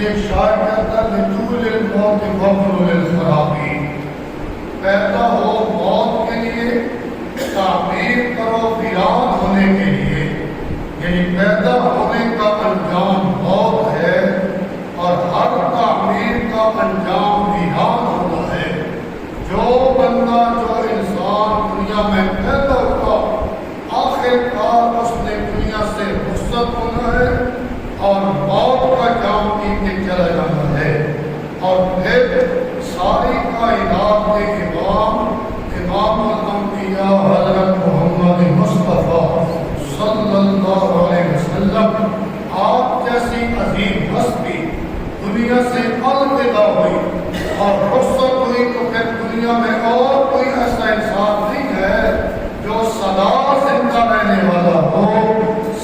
ایک شاعر کہتا ہے لجول الموت وفر للخرابی، پیدا ہو موت کے لیے، تعمیر کرو ویران ہونے کے لیے، یعنی پیدا ہونے کا انجام موت ہے اور ہر تعمیر کا انجام ویران ہونا ہے۔ جو بندہ جو انسان دنیا میں پیدا ہوا آخر کار اس نے دنیا سے رخصت ہونا ہے اور موت کا جام پی کے چلا جانا ہے۔ اور پھر ساری کائنات کے امام الانبیاء حضرت محمد مصطفیٰ صلی اللہ علیہ وسلم، آپ جیسی عظیم ہستی دنیا سے الوداع ہوئی اور رخصت ہوئی، تو پھر دنیا میں اور کوئی ایسا انسان نہیں ہے جو سدا زندہ رہنے والا ہو۔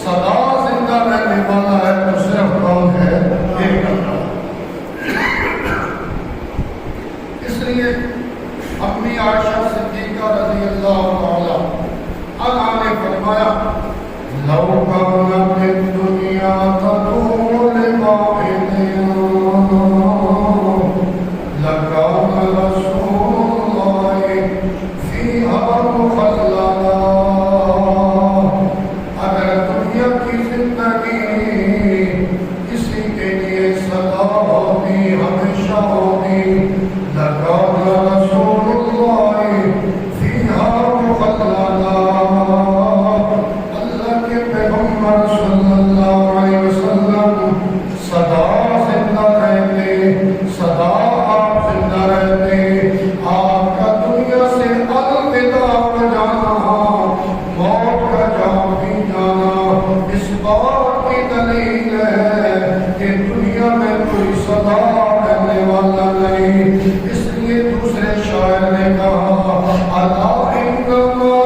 سدا زندہ رہنے والا ہے تو صرف کون ہے؟ ایک اللہ۔ اس لیے امی عائشہ صدیقہ رضی اللہ تعالی عنہا نے فرمایا لو کانت الدنیا تدوم لواحد لکان رسول اللہ فیہا مخلدا۔ اگر دنیا کی زندگی کسی کے لیے سدا ہوتی، ہمیشہ ہوتی، لکان رسول اللہ فیہا مخلدا، اللہ کے پیغمبر صلی اللہ علیہ وسلم سدا زندہ رہتے، سدا آپ زندہ رہتے۔ آپ کا دنیا سے الوداع ہو جانا، موت کا جام بھی جانا، اس بات کی دلیل ہے کہ دنیا میں کوئی سدا رہنے والا نہیں۔ اس لیے دوسرے شاعر نے کہا الا انما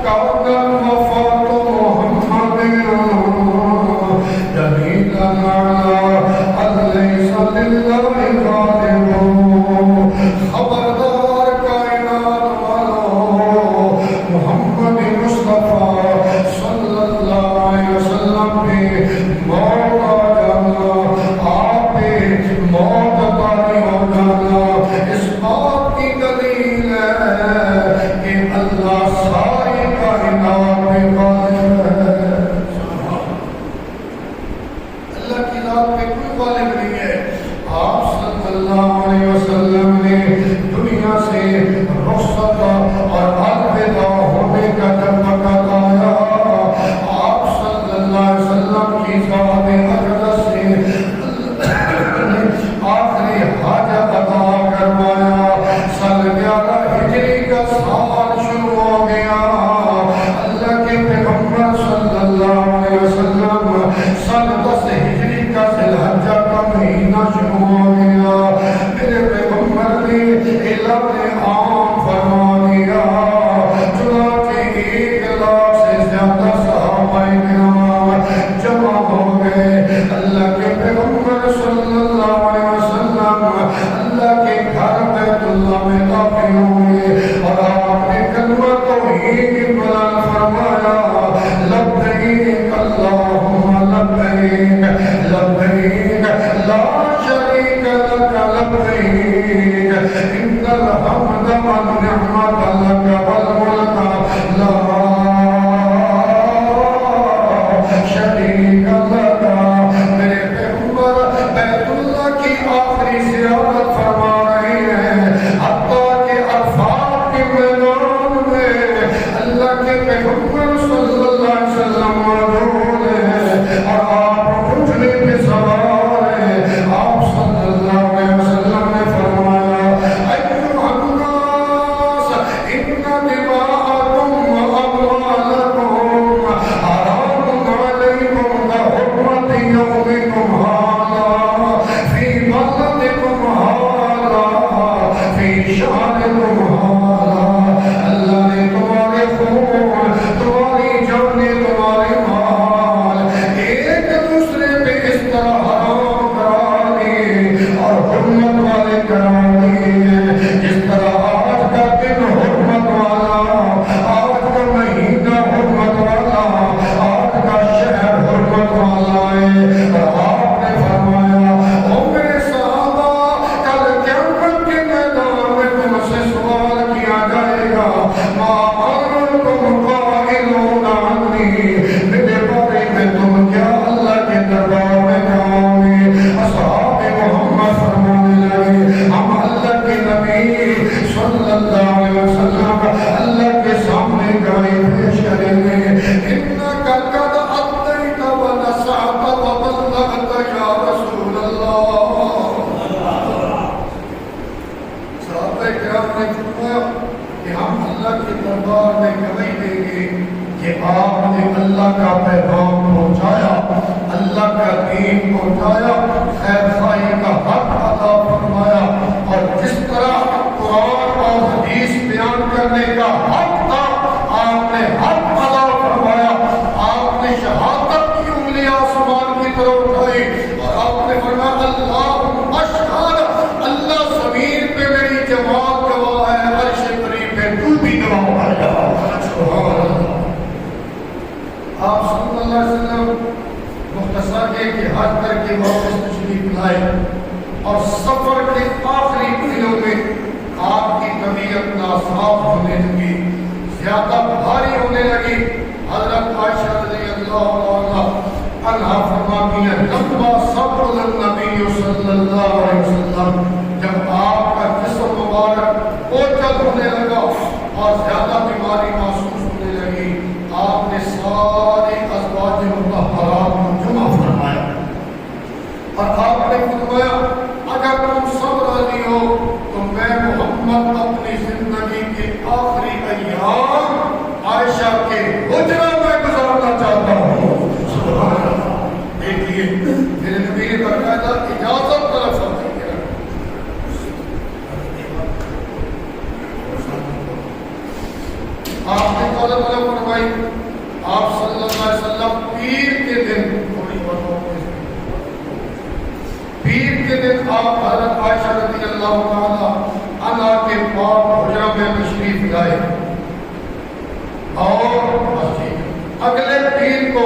کان الوفات محمد دلیلا علی لیس للہ غالب۔ خبردار کائنات والو، محمد مصطفیٰ صلی اللہ علیہ وسلم پہ موت آ جانا، آپ پہ موت طاری ہو جانا، اس بات کی دلیل ہے کہ اللہ ساری کائنات پہ غالب ہے۔ اللہ کی ذات پہ کوئی غالب نہیں ہے۔ آپ صلی اللہ علیہ وسلم نے دنیا سے رخصت اور الوداع ہونے کا جب وقت آیا، آپ صلی اللہ علیہ وسلم کی ذات اقدس سے آخری حج ادا کروایا۔ سال 11 ہجری کا سال شروع ہو گیا۔ اللہ کے پیغمبر صلی اللہ علیہ وسلم سال 10 ہجری کا ذی الحجہ کا مہینہ شروع ہو گیا۔ میرے پیغمبر نے اعلان عام فرما دیا، چنانچہ 1 لاکھ سے زیادہ صحابہ کرام جمع ہو گئے۔ اللہ کے پیغمبر صلی اللہ علیہ وسلم اللہ کے گھر بیت اللہ میں داخل ہوئے اور آپ نے کلمہ توحید بلند فرمایا، لبیک اللہم لبیک لبیک لا شریک لک لبیک ان الحمد والنعمت لک والملک لا شریک لک۔ میرے پیغمبر بیت اللہ کی آخری زیارت فرما رہے ہیں، حتیٰ کہ عرفات کے میدان میں اللہ کے پیغمبر صلی اللہ علیہ وسلم موجود ہیں اور آپ اٹھنے پہ سوار ہیں۔ آپ صلی اللہ علیہ وسلم نے فرمایا ایھا الناس ان دماءکم واموالکم حرام علیکم کحرمت یومکم ھذا فی بلدکم ھذا فی شہرکم ھذا۔ اللہ نے تمہارے خون، تمہاری جانیں، تمہارے مال ایک دوسرے پہ اس طرح حرام کرا دیے اور حرمت والے کرا دیے، جس طرح آج کا دن حرمت والا، آج کا مہینہ حرمت والا، آج کا شہر حرمت والا ہے۔ اور آپ نے فرمایا او میرے کہ آپ نے اللہ کا پیغام پہنچایا، اللہ کا دین پہنچایا، خیر خواہی کا حق ادا فرمایا، اور جس طرح قرآن اور حدیث بیان کرنے کا حق تھا آپ نے حق ادا فرمایا۔ آپ نے شہادت کی انگلی آسمان کی طرف اٹھائی اور آپ نے فرمایا اللہ اشہد، اللہ زمین پہ میری جماعت گواہ ہے، عرش کریم پہ تو بھی گواہ ہو جا۔ سبحان اللہ۔ آپ صلی اللہ علیہ وسلم مختصر کے حج کر کے واپس تشریف لائے اور سفر کے آخری دنوں میں آپ کی طبیعت ناصاف ہونے لگی، زیادہ بھاری ہونے لگی۔ حضرت عائشہ رضی اللہ عنہا فرماتی ہیں لما صبر النبی صلی اللہ علیہ وسلم، جب آپ کا جسم مبارک اوجھل ہونے لگا اور زیادہ بیماری محسوس ہونے لگی، آپ نے سارے ازواج مطہرات کو جمع فرمایا اور آپ نے فرمایا اگر تم سب راضی ہو تو میں محمد اپنی زندگی کے آخری ایام عائشہ کے حجرہ میں گزارنا چاہتا ہوں۔ سبحان اللہ۔ دیکھیے میرے نبی نے باقاعدہ اجازت طلب فرمائی ہے۔ آپ نے اجازت طلب فرمائی، آپ صلی اللہ علیہ وسلم پیر کے دن، پیر کے دن آپ حضرت عائشہ رضی اللہ تعالی عنہا کے پاک حجرہ میں تشریف لائے اور اگلے پیر کو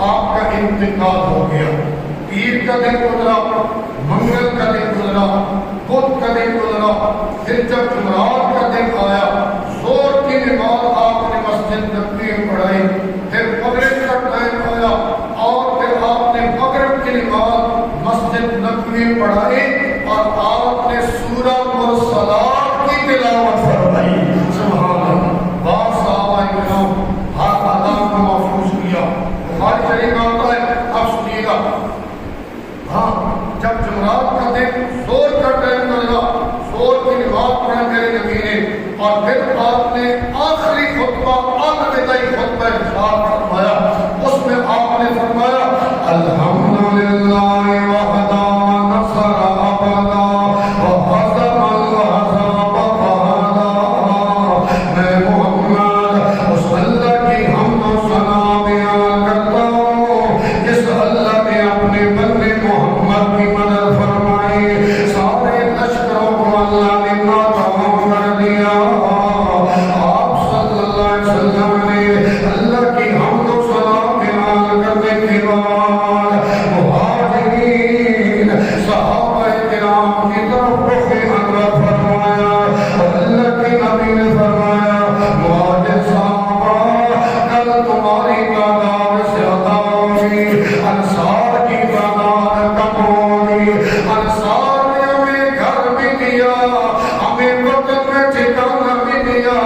آپ کا انتقال ہو گیا۔ پیر کا دن گزرا، منگل کا دن گزرا، بدھ کا دن گزرا، پھر جب جمعرات کا دن آیا، زور کی نماز آپ نے مسجد نبوی میں پڑھائی، پھر مغرب کا ٹائم آیا اور پھر آپ نے مغرب کی نماز مسجد نبوی میں پڑھائی اور آپ نے سورہ مرسلات کی تلاوت فرمائی۔ سبحان اللہ۔ بعض صحابہ کرام ہر ادا کو محفوظ کیا۔ بخاری شریف آتا ہے، اب سنیے گا، ہاں جب جمعرات کا دن زور کا ٹائم گزرا، زور کی نماز پڑھا میرے نبی نے اور پھر آپ نے آخری خطبہ الوداعی خطبہ ارشاد فرمایا، اس میں آپ نے فرمایا الحمدللہ وحدہ نصر عبدہ وحزم الحزاب فہدا۔ میں محمد اس اللہ کی حمد و ثنا بیان کرتا ہوں جس اللہ نے اپنے بندے محمد کی مدد فرمائی، سارے لشکروں کو اللہ نے ناکام کر دیا۔ آپ صلی اللہ علیہ وسلم نے اللہ کی حمد و ثنا بیان کرنے کے بعد مہاجرین صحابہ کرام کی طرف رخ انور فرمایا اور اللہ کے نبی نے فرمایا مہاجر صحابہ کل تمہاری تعداد زیادہ ہوگی، انصار کی تعداد کم ہوگی۔ انصار نے ہمیں گھر بھی دیا، ہمیں وطن میں ٹھکانہ بھی دیا،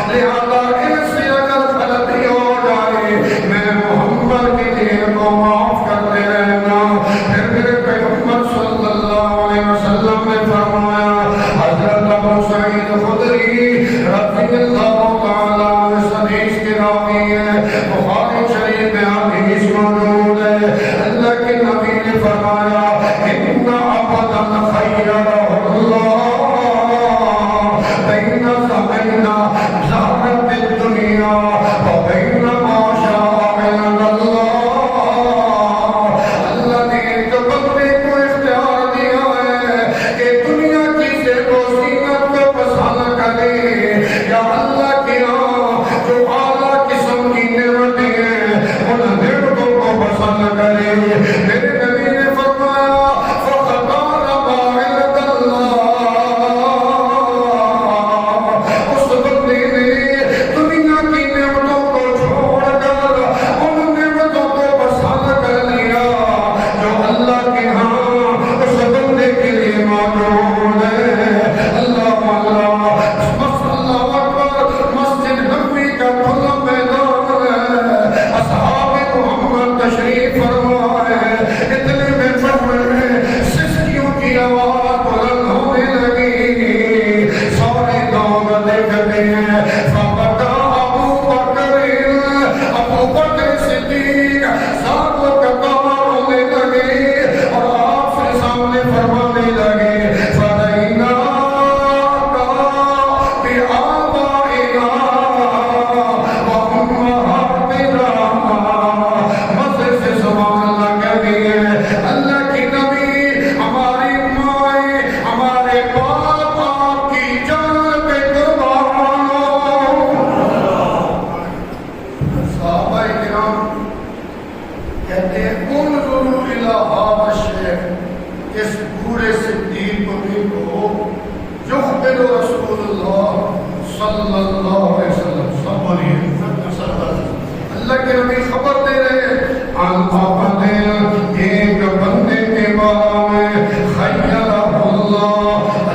لہذا ان سے اگر غلطی ہو جائے میں محمد کے دین کو معاف کرتے رہنا۔ پھر میرے پیغمبر صلی اللہ علیہ وسلم نے فرمایا، حضرت ابو سعید خدری رضی اللہ تعالیٰ عنہ اس حدیث کے راوی ہیں، بخاری شریف میں حدیث موجود ہے، اللہ کے نبی نے فرمایا ان عبدا خیرہ اللہ بین سبینا زہرت الدنیا وبین ما شاء من اللہ۔ اللہ نے ایک بندے کو اختیار دیا ہے کہ دنیا کی زیب و زینت کو پسند کرے یا اللہ کے ہاں جو اعلیٰ قسم کی نعمتیں ہیں ان نعمتوں کو پسند کرے۔ میرے نبی نے فرمایا فَقَدْ عَلَمَ عِلْمَ اللَّهِ اس پورے صدیق کو دیکھو، یخبر رسول اللہ صلی اللہ علیہ وسلم، سب بولیے اللہ کے نبی خبر دے رہے ایک بندے کے بارے میں خیالہ اللہ،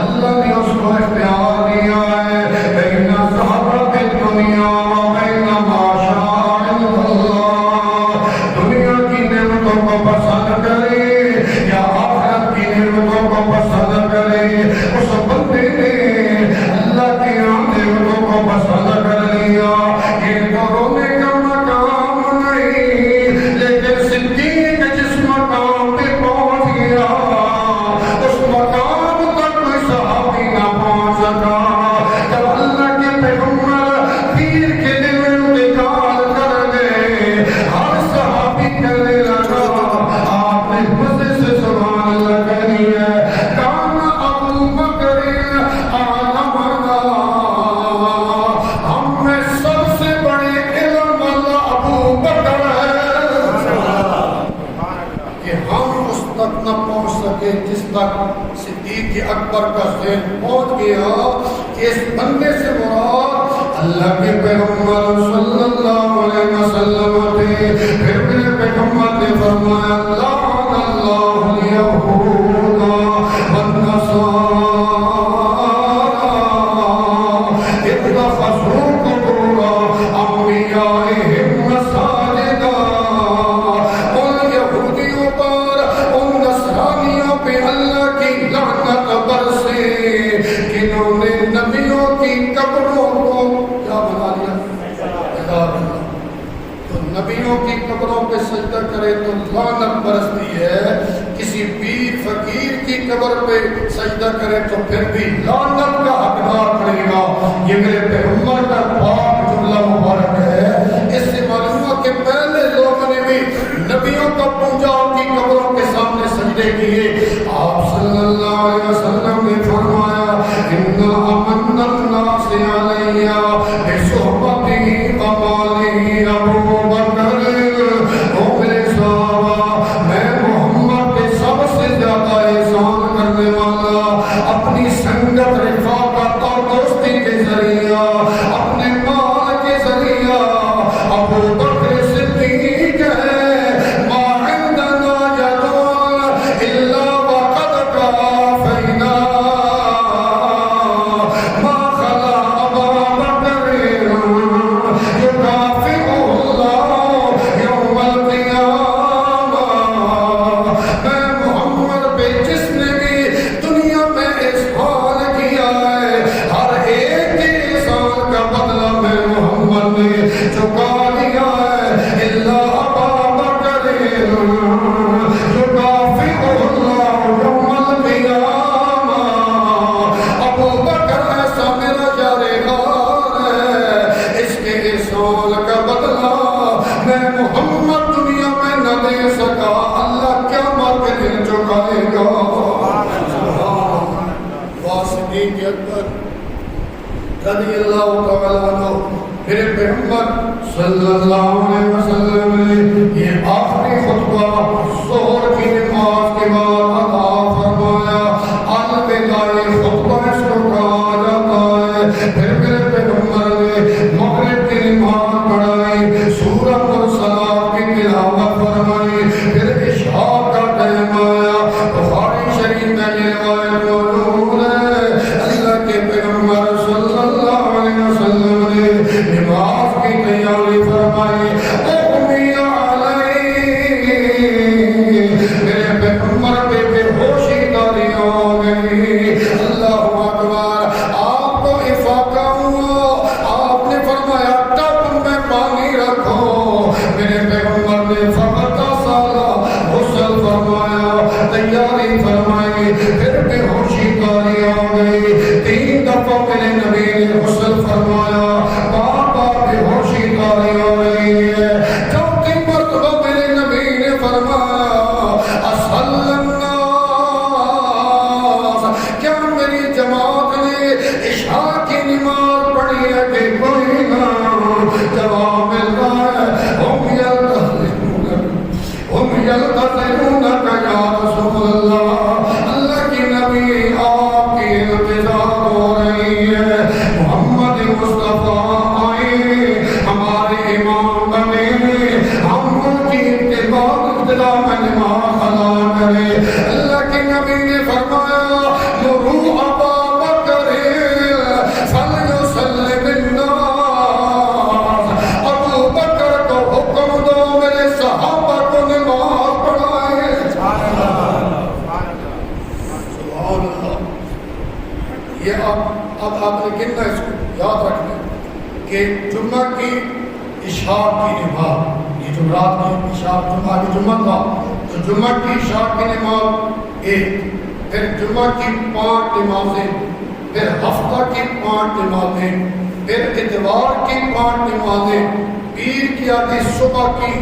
اللہ نے اس کو اختیار دیا ہے بین صحابت دنیا و بین ما شاء اللہ، دنیا کی نعمتوں کو پسند کرے یا آخرت کی نعمتوں کو پسند کرے، اس بندے نے اللہ کی نعمتوں کو پسند کر لیا۔ یہ تو رونے کا مقام نہیں، لیکن صدیق جس مقام پہ پہنچ گیا اس مقام تک کوئی صحابی نہ پہنچ سکا۔ جب اللہ کے پیغمبر پیر کے دل میں انتقال کر گئے، ہر صحابی کہنے لگا، آپ نے مزے سے سبحان اللہ کہنی ہے، کان ابو بکر اعلمنا، ہم میں سب سے بڑے علم والا ابو بکر ہے کہ ہم اس تک نہ پہنچ سکے جس تک صدیق اکبر کا ذہن پہنچ گیا کہ اس بندے سے مراد اللہ کے پیغمبر صلی اللہ علیہ وسلم تھے۔ پھر میرے پیغمبر نے فرمایا، لعن اللہ الیہود والنصارى اتخذوا قبور انبیائہم مساجدا، ان یہودیوں پر، ان نصرانیوں پہ اللہ کی لعنت برسے جنہوں نے نبیوں کی قبروں کو کیا بنا لیا، تو نبیوں کی قبروں پہ سجدہ کرے تو لعنت برستی ہے، کسی پیر فقیر کی قبر پہ سجدہ کرے تو پھر بھی لعنت کا حقدار پڑے گا۔ یہ میرے پیغمبر کا پاک جملہ مبارک ہے۔ اس سے معلوم ہوا کہ پہلے لوگوں نے بھی نبیوں کا پوجا ان کی قبروں کے سامنے سجدے کیے۔ آپ صلی اللہ علیہ وسلم نے فرمایا، ان امن الناس علیہ بصحبتہ ومالہ ابو بکر، او میرے صحابہ، میں محمد کے سب سے زیادہ احسان کرنے والا اپنی سنگت، رفاقت اور دوستی کے ذریعہ، اپنے مال کے ذریعہ ابو بکر صدیق ہے۔ ما عندنا جدول الا وقد کافینا، ما خلا ابا بکر یکافئہ اللہ یوم القیامہ۔ میں محمد پہ جس نے بھی دنیا میں احسان کیا ہے، ہر ایک کے احسان کا بدلہ میں محمد نے چکا دیا ہے، الا ابا بکر یکافئہ اللہ یوم القیامہ۔ ابو بکر ایسا میرا جارحال ہے، اس کے احسان کا بدلہ میں محمد دنیا میں نہ دے سکا، اللہ قیامت کے دن چکائے گا۔ صدیق اکبر رضی اللہ تعالیٰ عنہ، میرے پیغمبر صلی اللہ علیہ وسلم نے یہ آخری خطبہ ظہر کی نماز کے بعد ادا فرمایا۔ الوداعی خطبہ اس کو کہا جاتا ہے۔ پھر میرے پیغمبر نے مغرب کی نماز پڑھائی، سورۃ الصلاۃ کی تلاوت فرمائی، پھر عشاء کا ٹائم آیا۔ بخاری شریف میں یہ روایت موجود ہے، اللہ کے پیغمبر صلی اللہ علیہ وسلم نے نماز کی تیاری فرمائی، اغمی علیہ، میرے پیغمبر پہ بے ہوشی تاری ہو گئی۔ اللہ اکبر، آپ کو افاقہ ہوا، آپ نے فرمایا ٹب میں پانی رکھو، میرے پیغمبر نے فقط سالہ غسل فرمایا، تیاری فرمائی، پھر بے ہوشی تاری ہو گئی۔ 3 دفعہ میرے نبی نے غسل فرمایا، بار بار بے ہوشی تاری ہو رہی ہے۔ 4 مرتبہ میرے نبی نے فرمایا، اصل الناس، کیا میری جماعت نے عشاء کی نماز پڑھی ہے کہ کوئی نہ؟ جواب ملتا ہے، ہم یلتزمونک یا رسول اللہ، یہ اب آپ نے گننا اس کو یاد رکھنا کہ جمعہ کی عشاء کی نماز، یہ جمعرات کی عشاء، جمعہ کی جمعہ تھا تو جمعہ کی عشاء کی نماز ایک، پھر جمعہ کی 5 نمازیں، پھر ہفتہ کی 5 نمازیں، پھر اتوار کی 5 نمازیں، پیر کی آدھی صبح کی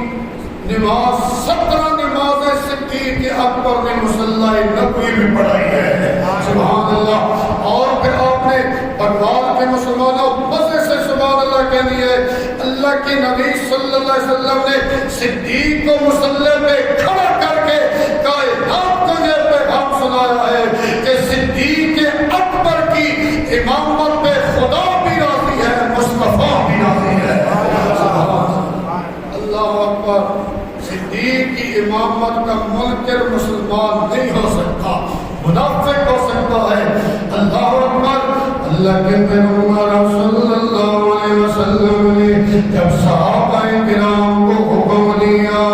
نماز، 17 نمازیں صدیق اکبر نے مصلی نبوی میں پڑھائی ہے، سبحان اللہ۔ اور پھر آپ نے بغداد کے مسلمانوں مزے سے سبحان اللہ کہنی ہے، اللہ کے نبی صلی اللہ علیہ وسلم نے صدیق کو مصلی پہ کھڑا کر کے کائنات کو یہ پیغام سنایا ہے کہ صدیق اکبر کی امامت پہ خدا بھی راضی ہے، مصطفیٰ بھی راضی ہے، اللہ اکبر۔ صدیق کی امامت کا منکر مسلمان نہیں ہو سکتا، منافق ہو سکتا ہے، اللہ اکبر۔ اللہ کے پیغمبر صلی اللہ علیہ وسلم نے جب صحابہ کرام کو حکم دیا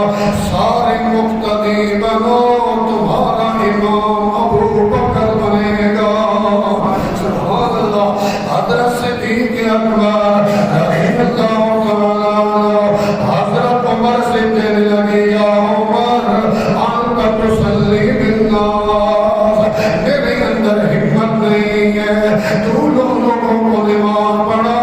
سارے مقتدی بنو، تمہارا امام ابو بکر بنے گا، سبحان اللہ۔ حضرت صدیق اکبر رضی اللہ تعالیٰ عنہ حضرت عمر سے کہنے لگے، یا عمر انت تصلی بالناس، میرے اندر ہمت نہیں ہے، تو لوگوں کو نماز پڑھا۔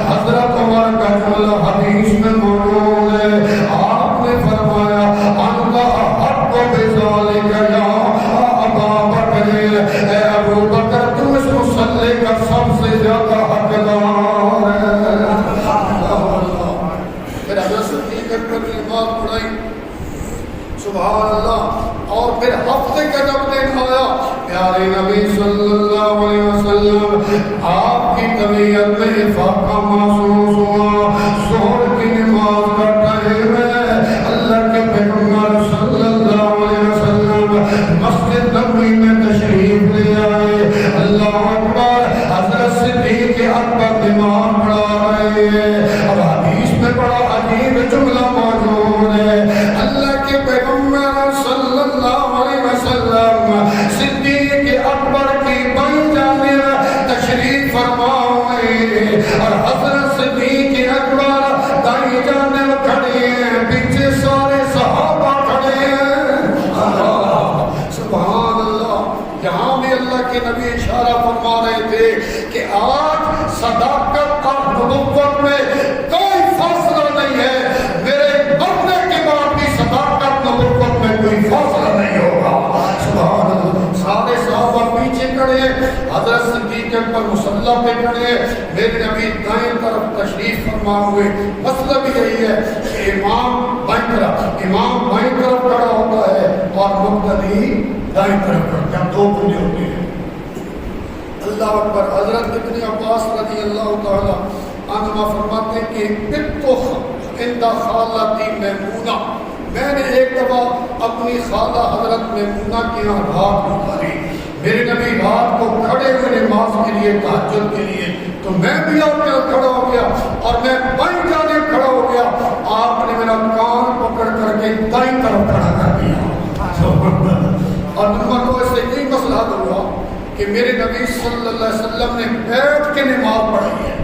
حضرت عمر کا جملہ حدیث میں موجود ہے، آپ نے فرمایا انت احق بذالک یا ابا بکر، اے ابو بکر تم اس مصلی کا سب سے زیادہ حقدار ہے۔ پھر حضرت صدیق اکبر نے نماز پڑھائی، سبحان اللہ۔ اور پھر ہفتے کا جب دن آیا، پیارے نبی صلی اللہ علیہ وسلم آپ کی طبیعت میں افاقہ محسوس ہوا، ظہر کی نماز کا ٹائم ہے، اللہ کے پیغمبر صلی اللہ علیہ وسلم مسجد نبوی میں تشریف لے آئے، اللہ اکبر۔ حضرت صدیق اکبر نماز پڑھا رہے ہیں، اب حدیث میں بڑا عجیب جملہ موجود ہے، اللہ کے پیغمبر صلی اللہ علیہ وسلم صدیق اکبر کی بائیں جانب تشریف فرما ہوئے اور حضرت صدیق اکبر دائیں جانب کھڑے ہیں، پیچھے سارے صحابہ کھڑے ہیں، سبحان اللہ۔ یہاں بھی اللہ کے نبی اشارہ فرما رہے تھے کہ آج صداقت اور نبوت میں کوئی فاصلہ نہیں ہے، میرے مرنے کے بعد بھی صداقت نبوت میں کوئی فاصلہ نہیں ہوگا، سبحان اللہ۔ سارے صحابہ پیچھے کھڑے ہیں، حضرت صدیق اکبر مصلی پہ کھڑے ہیں، میرے نبی دائیں طرف تشریف فرما ہوئے۔ مسئلہ بھی یہی ہے کہ امام بائیں طرف کھڑا ہوتا ہے اور مقتدی دائیں طرف کھڑا ہے، دو بندے ہوتے ہیں، اللہ اکبر۔ حضرت ابن عباس رضی اللہ تعالیٰ عنہما فرماتے ہیں کہ بتو عند خالتی میمونہ، میں نے ایک دفعہ اپنی خالہ حضرت میمونہ کے یہاں رات گزاری، میرے نبی رات کو کھڑے ہوئے نماز کے لیے، تہجد کے لیے، تو میں بھی آپ کے کھڑا ہو گیا اور میں بائیں جانب کھڑا ہو گیا، آپ نے میرا کان پکڑ کر کے دائیں طرف کھڑا کر دیا، اور نمبر 2 سے یہی مسئلہ ہوا کہ میرے نبی صلی اللہ علیہ وسلم نے بیٹھ کے نماز پڑھی ہے،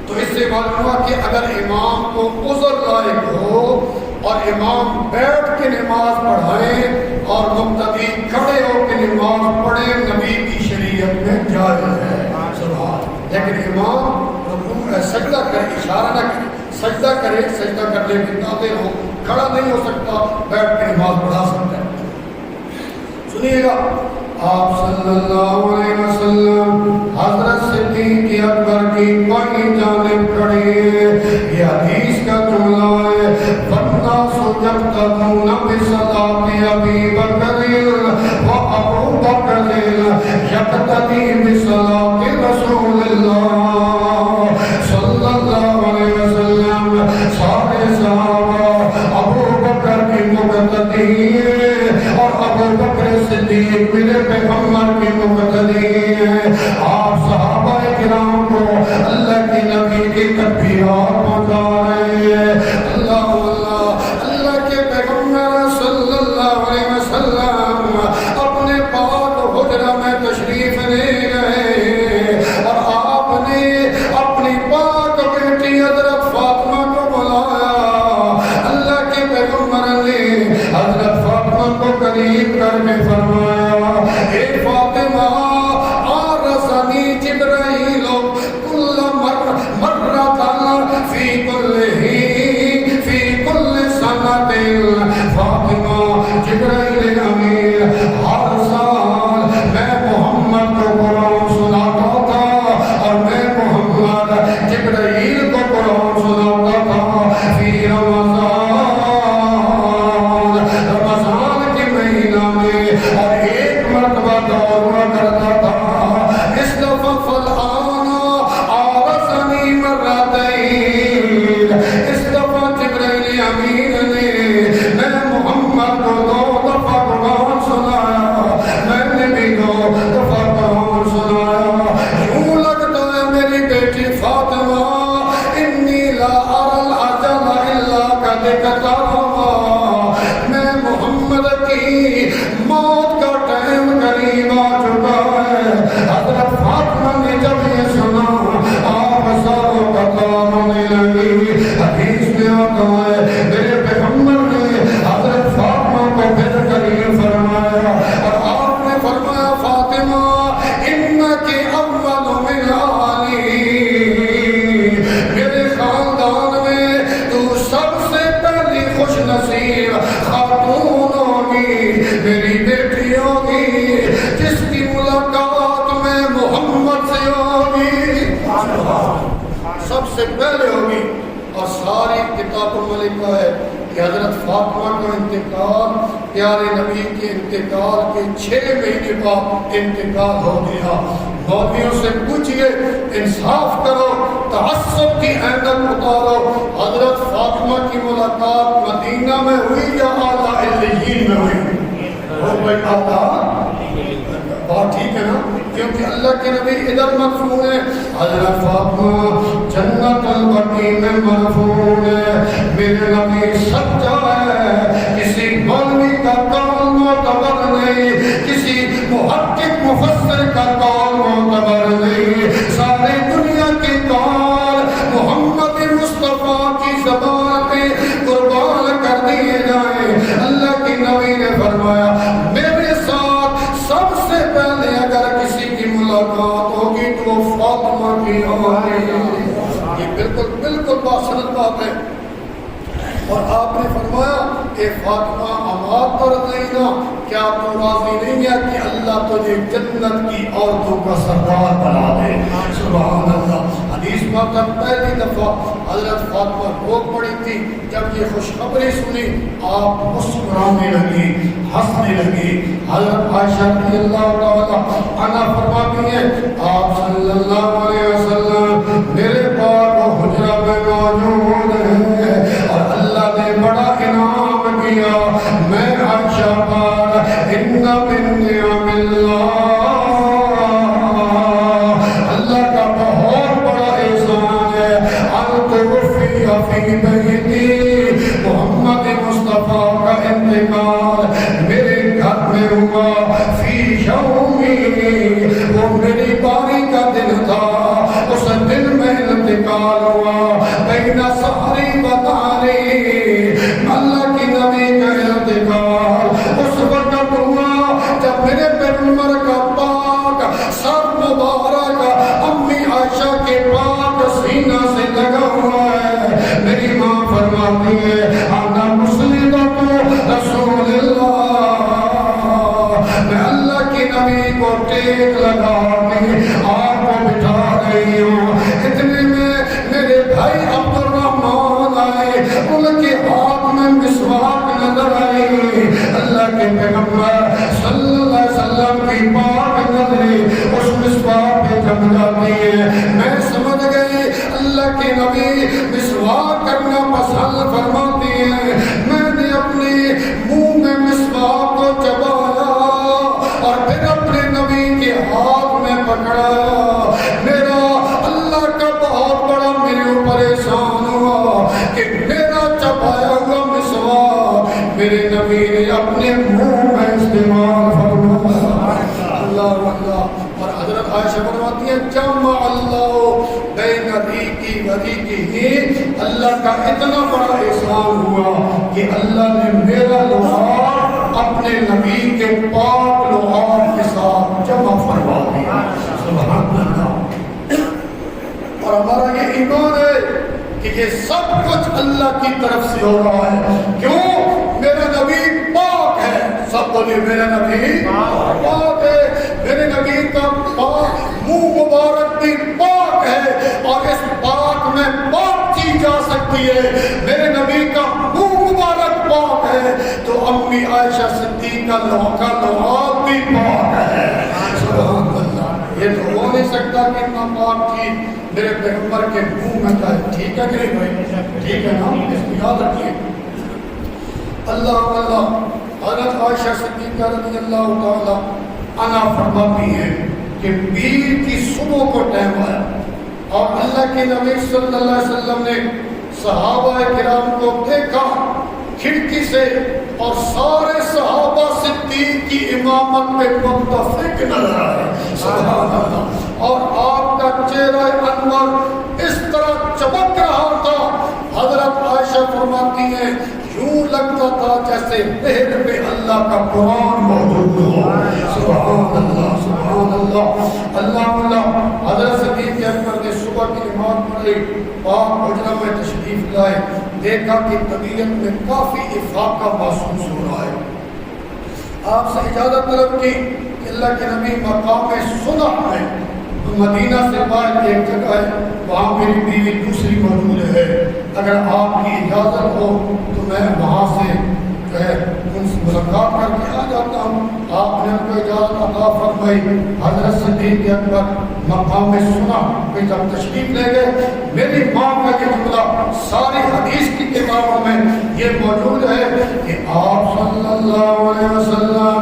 تو اس سے معلوم ہوا کہ اگر امام کو عذر لاحق ہو اور امام بیٹھ کے نماز پڑھائیں اور مقتدی کھڑے ہو کے نماز پڑھیں، نبی کی شریعت میں جائز ہے، لیکن امام سجدہ کرے، اشارہ نہ کرے، سجدہ کرے، سجدہ کرنے کے قابل ہو، کھڑا نہیں ہو سکتا، بیٹھ کے نماز پڑھا سکتا ہے۔ سنیے گا، آپ صلی اللہ علیہ وسلم حضرت صدیق اکبر کی بائیں جانب کھڑے ہیں، یہ حدیث کا جملہ ہے، وَالنَّاسُ يَقْتَدُونَ بِصَلَاةِ أَبِي بَكْرٍ وَأَبُو بَكْرٍ يَقْتَدِي بِصَلَاةِ رَسُولِ اللَّهِ صلی اللہ علیہ وسلم، سارے صحابہ ابو بکر کی مقتدی اور ابو بکر صدیق میرے پیغمبر کی مقتدی ہیں، آپ صحابہ کرام کو اللہ کے نبی کی تکبیرات پہنچا رہے ہیں، اللہ اللہ۔ اللہ کے پیغمبر صلی اللہ علیہ وسلم اپنے پاک حجرہ میں تشریف لے گئے، دور کرتا تھا اس دفعہ فالآن آرزنی مرتين اس دفعہ جبرائیل امین نے میں محمد کو 2 دفعہ قرآن سنایا میں نے بھی 2 دفعہ قرآن سنایا یوں لگتا ہے میری بیٹی فاطمہ انی لا ارى العجل الا قد اقترب میں محمد کی موت کا ٹائم قریب آ چکا ہے حضرت فاطمہ نے جب یہ سنا آپ ساروں کا کام ہونے لگی حدیث میں آتا ہے میرے پیغمبر نے حضرت فاطمہ کو پھر قریب فرمایا اور آپ نے فرمایا فاطمہ انک اول من آلی میرے خاندان میں تو سب سے پہلی خوش نصیب خاتون ہوگی میری بیٹی ہوگی جس کی ملاقات میں محمد سے ہوگی سب سے پہلے ہوگی اور ساری کتابوں میں لکھا ہے کہ حضرت فاطمہ کا انتقال پیارے نبی کے انتقال کے 6 مہینے بعد انتقال ہو گیا مولویوں سے پوچھئے انصاف کرو تعصب کی ایندک اتارو حضرت فاطمہ کی ملاقات مدینہ میں ہوئی یا اعلیٰ علیین میں ہوئی اور بھائی اعلیٰ بات ٹھیک ہے نا کیونکہ اللہ کے نبی ادھر مدفون ہے حضرت فاطمہ جنت البقیع میں مدفون ہے میرے نبی سچا ہے کسی مولوی کا قول معتبر نہیں کسی محقق مفسر کا قول معتبر نہیں سارے دنیا کے قول محمد مصطفیٰ کی زبان پہ قربان کر دیے جائیں اللہ کے نبی نے فرمایا میرے ساتھ سب سے پہلے اگر کسی کی ملاقات ہوگی تو وہ فاطمہ کی ہوگی یہ بالکل باسنت بات ہے اور آپ نے فرمایا کہ فاطمہ اماد پر دینا کیا تو راضی نہیں ہے کہ اللہ تجھے جنت کی عورتوں کا سردار بنا دے سبحان اللہ حدیث میں تک پہلی دفعہ حضرت فاطمہ رو پڑی تھی جب یہ خوشخبری سنی آپ مسکرانے لگی ہنسنے لگی حضرت عائشہ رضی اللہ تعالی عنہا فرماتی ہیں آپ صلی اللہ علیہ وسلم میرے پاک و حجرہ میں موجود ہیں اور اللہ نے بڑا انعام کیا میں عائشہ پر ان من نعم اللہ کا بہت بڑا احسان ہے ان توفی فی بیتی محمد مصطفیٰ کا انتقال میرے گھر میں ہوا فی یومی وہ میری باری کا دن تھا اس دن میں انتقال ہوا بین سحری و تعالی اللہ کی نبی کا انتقال اس وقت ہوا جب میرے پیغمبر کا پاک سر مبارک امی عائشہ کے پاک سینہ سے لگا ہوا ہے میری ماں فرماتی ہے انا مسلمۃ رسول اللہ میں اللہ کی نبی کو ٹیک لگا کے آپ کو بٹھا رہی ہوں اتنے میں میرے بھائی عبد الرحمن آئے ان کے ہاتھ میں مسواک نظر آئی اللہ کے پیغمبر صلی اللہ علیہ وسلم کی پاک نظریں اس مسواک پہ جم جاتی ہے میں سمجھ گئی اللہ کے نبی مسواک کرنا پسند فرماتی ہیں میں نے اپنے منہ میں مسواک کو چبایا اور پھر اپنے نبی کے ہاتھ میں پکڑایا میرا اللہ کا بہت بڑا میرے اوپر احسان ہوا کہ میرا چبایا ہوا مسواک میرے نبی نے اپنے منہ میں استعمال فرمایا اللہ اللہ اور حضرت عائشہ فرماتی ہیں جمع اللہ بین ریقی و ریقہ اللہ کا اتنا بڑا احسان ہوا کہ اللہ نے میرا لحاظ اپنے نبی کے پاک لحاظ کے ساتھ جمع فرما دیا سبحان اللہ اور ہمارا یہ ایمان ہے کہ یہ سب کچھ اللہ کی طرف سے ہو رہا ہے کیوں میرا نبی پاک ہے سب بولے میرا نبی پاک ہے میرے نبی کا پاک منہ مبارک بھی پاک ہے اور اس پاک میں پاک کی جا سکتی ہے میرے نبی کا منہ مبارک پاک ہے تو امی عائشہ صدیقہ کا لحاظ بھی پاک ہے سکتا کہ اتنا پاک چیز میرے پیغمبر کے منہ میں جائے. ٹھیک ہے کہ نہیں بھائی؟ ٹھیک ہے نا؟ اس کو یاد رکھیے. اللہ حضرت عائشہ صدیقہ رضی اللہ تعالی عنہا فرماتی ہیں کہ پیر کی صبح کو ٹائم آیا اور اللہ کے نبی صلی اللہ علیہ وسلم نے صحابہ کرام کو دیکھا کھڑکی سے اور سارے صحابہ صدیق کی امامت میں متفق نظر آئے. سبحان اللہ. اور آپ کا چہرہ انور اس طرح چمک رہا تھا. حضرت عائشہ فرماتی ہیں یوں لگتا تھا جیسے پہر پہ اللہ کا قرآن موجود ہو. سبحان اللہ سبحان اللہ اللہ. حضرت صدیق اکبر نے صبح کی نماز پڑھی, پاک حجرہ میں تشریف لائے, دیکھا کہ طبیعت میں کافی افاقہ محسوس ہو رہا ہے. آپ سے اجازت طلب کی کہ اللہ کے نبی مقام صلح میں مدینہ سے باہر ایک جگہ ہے, وہاں میری بیوی دوسری موجود ہے, اگر آپ کی اجازت ہو تو میں وہاں سے جو ہے ان سے ملاقات کر کے آ جاتا ہوں. آپ نے ان کو اجازت عطا فرمائی. حضرت صدیق اکبر مقام صلح پہ جب تشریف لے گئے, میری ماں کا یہ جملہ ساری حدیث کی کتابوں میں یہ موجود ہے کہ آپ صلی اللہ علیہ وسلم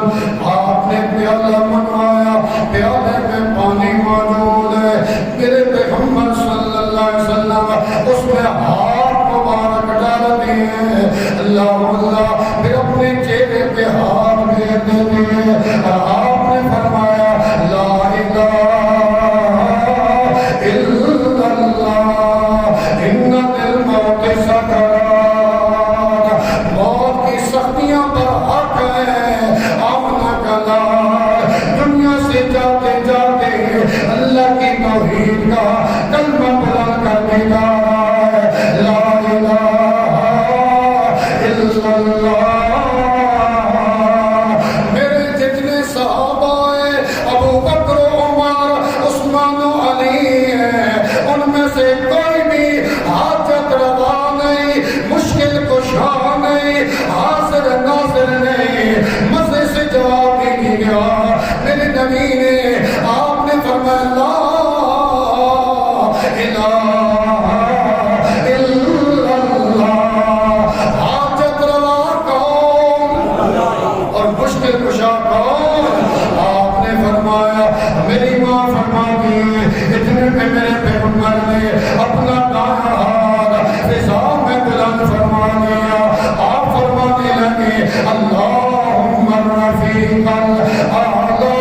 آپ نے پیالہ منوایا, پیالے میں پانی موجود ہے, میرے پیغمبر صلی اللہ علیہ وسلم اس میں ہاتھ مبارک ڈالتے ہیں. اللہ پھر اپنے چہرے پہ ہاتھ پھیر دیتے ہیں اور آپ نے فرمایا لا الہ الا اللہ ان للموت سکرات. موت کی سختیاں پر حق ہے. آمنہ کا لال دنیا سے جاتے جاتے اللہ کی توحید کا کلمہ بلند کر کے جا رہا ہے. لا الہ الا اللہ. میرے جتنے صحابہ ہیں, ابو بکر عمر عثمان و علی ہیں, ان میں سے کوئی بھی حاجت روا نہیں, مشکل کشا نہیں, حاضر ناظر نہیں, مزے سے جواب ہی نہیں گیا. میرے نبی نے آپ نے فرمایا لا الہ الا اللہ. حاجت روا کون اور مشکل کشا کون؟ آپ نے فرمایا. میری ماں فرماتی ہے اتنے میں میرے پیغمبر نے اپنا دایاں ہاتھ فضا میں بلند فرما دیا. آپ فرمانے لگے اللہم الرفیق الاعلی,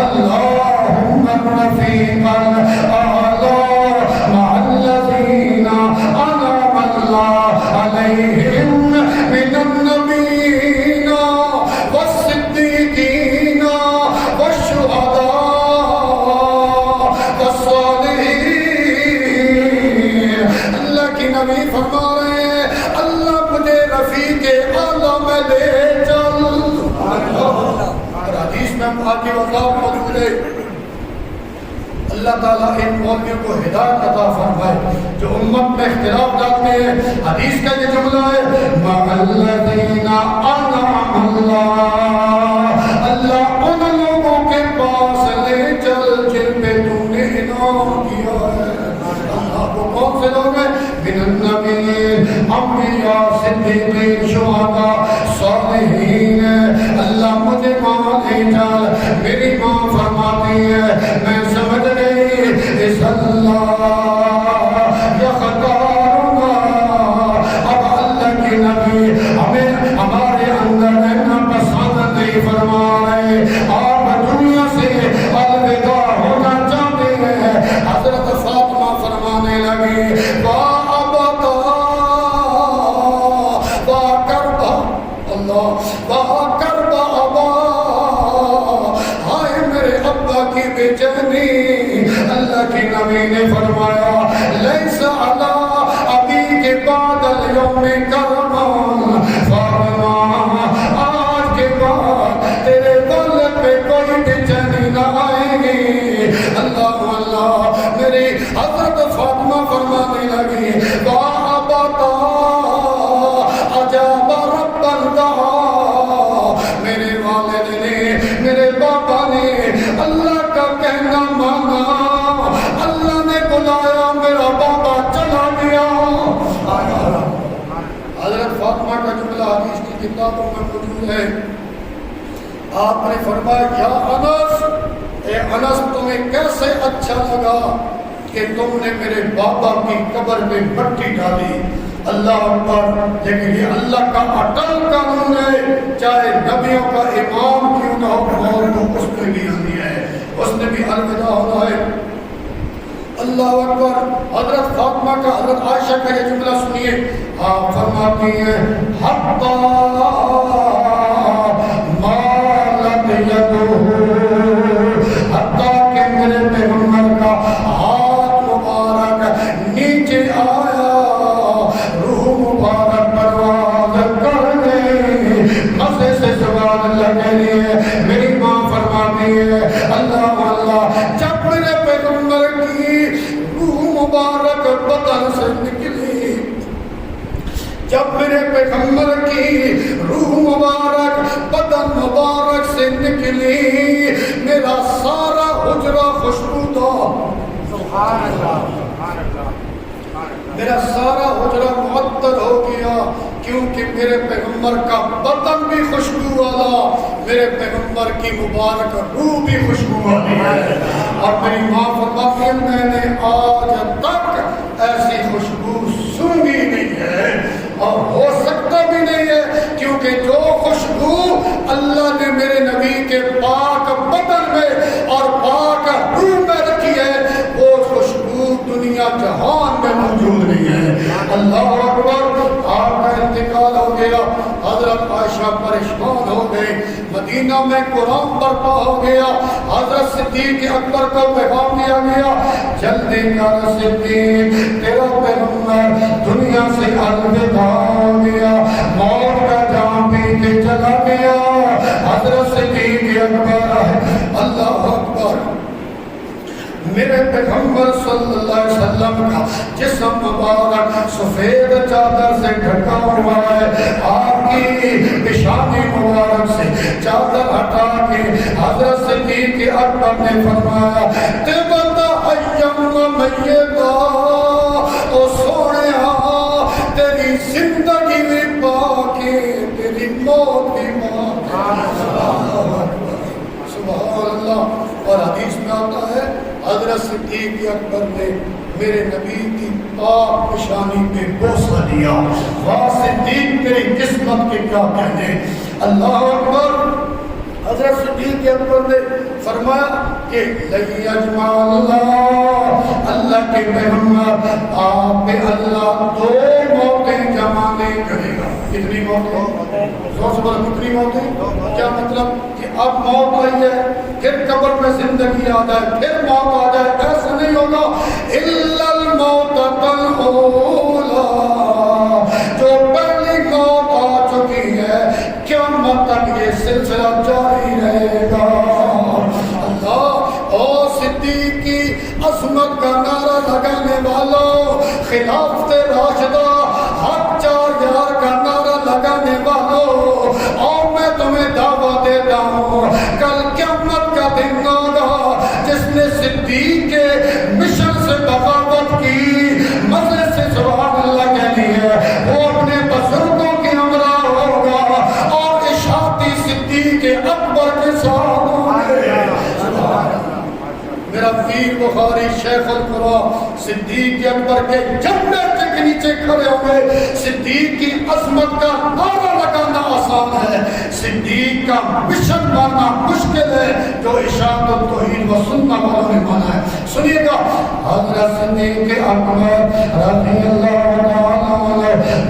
اللہم الرفیق الاعلی مع الذین انعم اللہ علیہم من النبیین والصدیقین والشہداء والصالحین. اللہ کی نبی فرما رہے ہیں اللہ مجھے رفیق اعلیٰ میں لے چل. اور حدیث میں آگے وضاحت موجود ہے. اللہ تعالیٰ ان مولویوں کو ہدایت عطا فرمائے جو امت میں اختلاف ڈالتے ہیں. حدیث کا یہ جملہ ہے مع الذین انعم اللہ, اللہ ان لوگوں کے پاس لے چل جن پہ تو نے انعام کیا ہے. اللہ کو کون سے لوگ ہیں؟ من النبیین, انبیاء, صدیقین, شہداء, صالحین. اللہ مجھے وہاں لے چل. میری ماں فرماتی ہے میں سمجھ گئی اس اللہ یختارنا. اب اللہ کے نبی ہمیں ہمارے اندر رہنا پسند نہیں فرما رہے, آپ دنیا سے الوداع ہونا چاہتے ہیں. حضرت فاطمہ فرمانے لگی واہ ابتا واہ کربا, اللہ واہ کربا ابا, ہائے میرے ابا کی بے چینی. اللہ کی نبی نے فرمایا لیس علی ابی کے بعد اليوم کرما, فرما آج کے بعد تیرے والد پہ کوئی بے چینی نہ آئے گی. اللہ اللہ. میری حضرت فاطمہ فرمانے لگی واہ ابتا عجاب رب الدعا. میرے والد نے, میرے بابا نے اللہ کا کہنا مانا کتابوں میں موجود ہے. آپ نے فرمایا یا انس، اے انس تمہیں کیسے اچھا لگا کہ تم نے میرے بابا کی قبر میں مٹی ڈالی. اللہ اکبر. لیکن یہ اللہ کا اٹل قانون ہے، چاہے نبیوں کا امام کیوں نہ ہو موت تو اس نے بھی آنی ہے، اس نے بھی الوداع ہونا ہے. اللہ اکبر. حضرت فاطمہ کا، حضرت عائشہ کا یہ جملہ سنیے. آپ فرماتی ہیں حتی مالت یدہ، حتی کہ میرے پیغمبر کا ہاتھ مبارک نیچے آیا، روح مبارک پرواز کرنے مزے سے سبحان اللہ کے لیے. میری ماں فرماتی ہے اللہ اللہ، جب میرے پیغمبر کی روح مبارک بدن سے نکلی، جب میرے پیغمبر کی روح مبارک بدن مبارک سے نکلی، میرا سارا حجرہ خوشبو تھا. سبحان اللہ سبحان اللہ. میرا سارا حجرہ معطر ہو گیا، کیونکہ میرے پیغمبر کا بدن بھی خوشبو والا، میرے پیغمبر کی مبارک روح بھی خوشبو والی ہے. اور میری ماں فرماتی ہے میں نے آج تک ایسی خوشبو سونگھی نہیں ہے، اور ہو سکتا بھی نہیں ہے، کیونکہ جو خوشبو اللہ نے میرے نبی کے پاک بدن میں اور پاک روح میں رکھی ہے، وہ خوشبو دنیا جہان میں موجود نہیں ہے. اللہ اکبر. آپ کا انتقال ہو گیا، حضرت عائشہ پریشان ہو گئے، مدینہ میں قرآن برپا ہو گیا. حضرت صدیق اکبر کو پیغام دیا گیا جلدی کر صدیق، تیرا پیغمبر دنیا سے الوداع ہو گیا، موت کا جام پی کے چلا گیا. حضرت صدیق اکبر. اللہ اکبر. میرے پیغمبر صلی اللہ علیہ وسلم کا جسم مبارک سفید چادر سے ڈھکا ہوا ہے. آپ کی پیشانی مبارک سے چادر ہٹا کے حضرت صدیق اکبر نے فرمایا تبت حیم میتا، او سونیا تیری زندگی بھی پاکی، تیری موت بھی پاکی. سبحان اللہ. اور حدیث میں آتا ہے حضرت صدیق اکبر نے میرے نبی کی پاک پیشانی پہ بوسہ دیا. واہ صدیق تیری قسمت کے کیا کہنے. اللہ اکبر. حضرت صدیق اکبر نے فرمایا کہ لئی اجمع اللہ، اللہ کے پیغمبر آپ پہ اللہ دو موتیں جمع نہیں کرے گا. کتنی موتیں؟ زور سے بولو کتنی موتیں؟ کیا مطلب کہ اب موت آئی ہے پھر قبر میں زندگی آ جائے پھر موت آ جائے، ایسا نہیں ہوگا. الا الموتۃ الاولی، جو پہلی موت آ چکی ہے قیامت تک یہ سلسلہ جاری رہے گا. اللہ او صدیق کی عظمت کا نعرہ لگانے والوں، خلافت راشدہ حق چار یار کا نعرہ لگانے والوں، اور میں تمہیں دعوت دیتا ہوں کل قیامت کا دن ہوگا جس نے صدیق کے مشن سے بغاوت کی، مزے سے سبحان اللہ کے لیے وہ اپنے بزرگوں کے ہمراہ ہوگا اور اشاعتی صدیق اکبر کے ساتھ ہوں گے. میرا پیر بخاری شیخ القرآن صدیق اکبر کے جھنڈے کے نیچے کھڑے ہوئے. صدیق کی عظمت کا نعرہ لگانا آسان ہے، صدیق کا مشن ماننا مشکل ہے جو اشاعت التوحید و سنت والوں نے مانا ہے. سنیے گا حضرت صدیق اکبر رضی اللہ تعالیٰ عنہ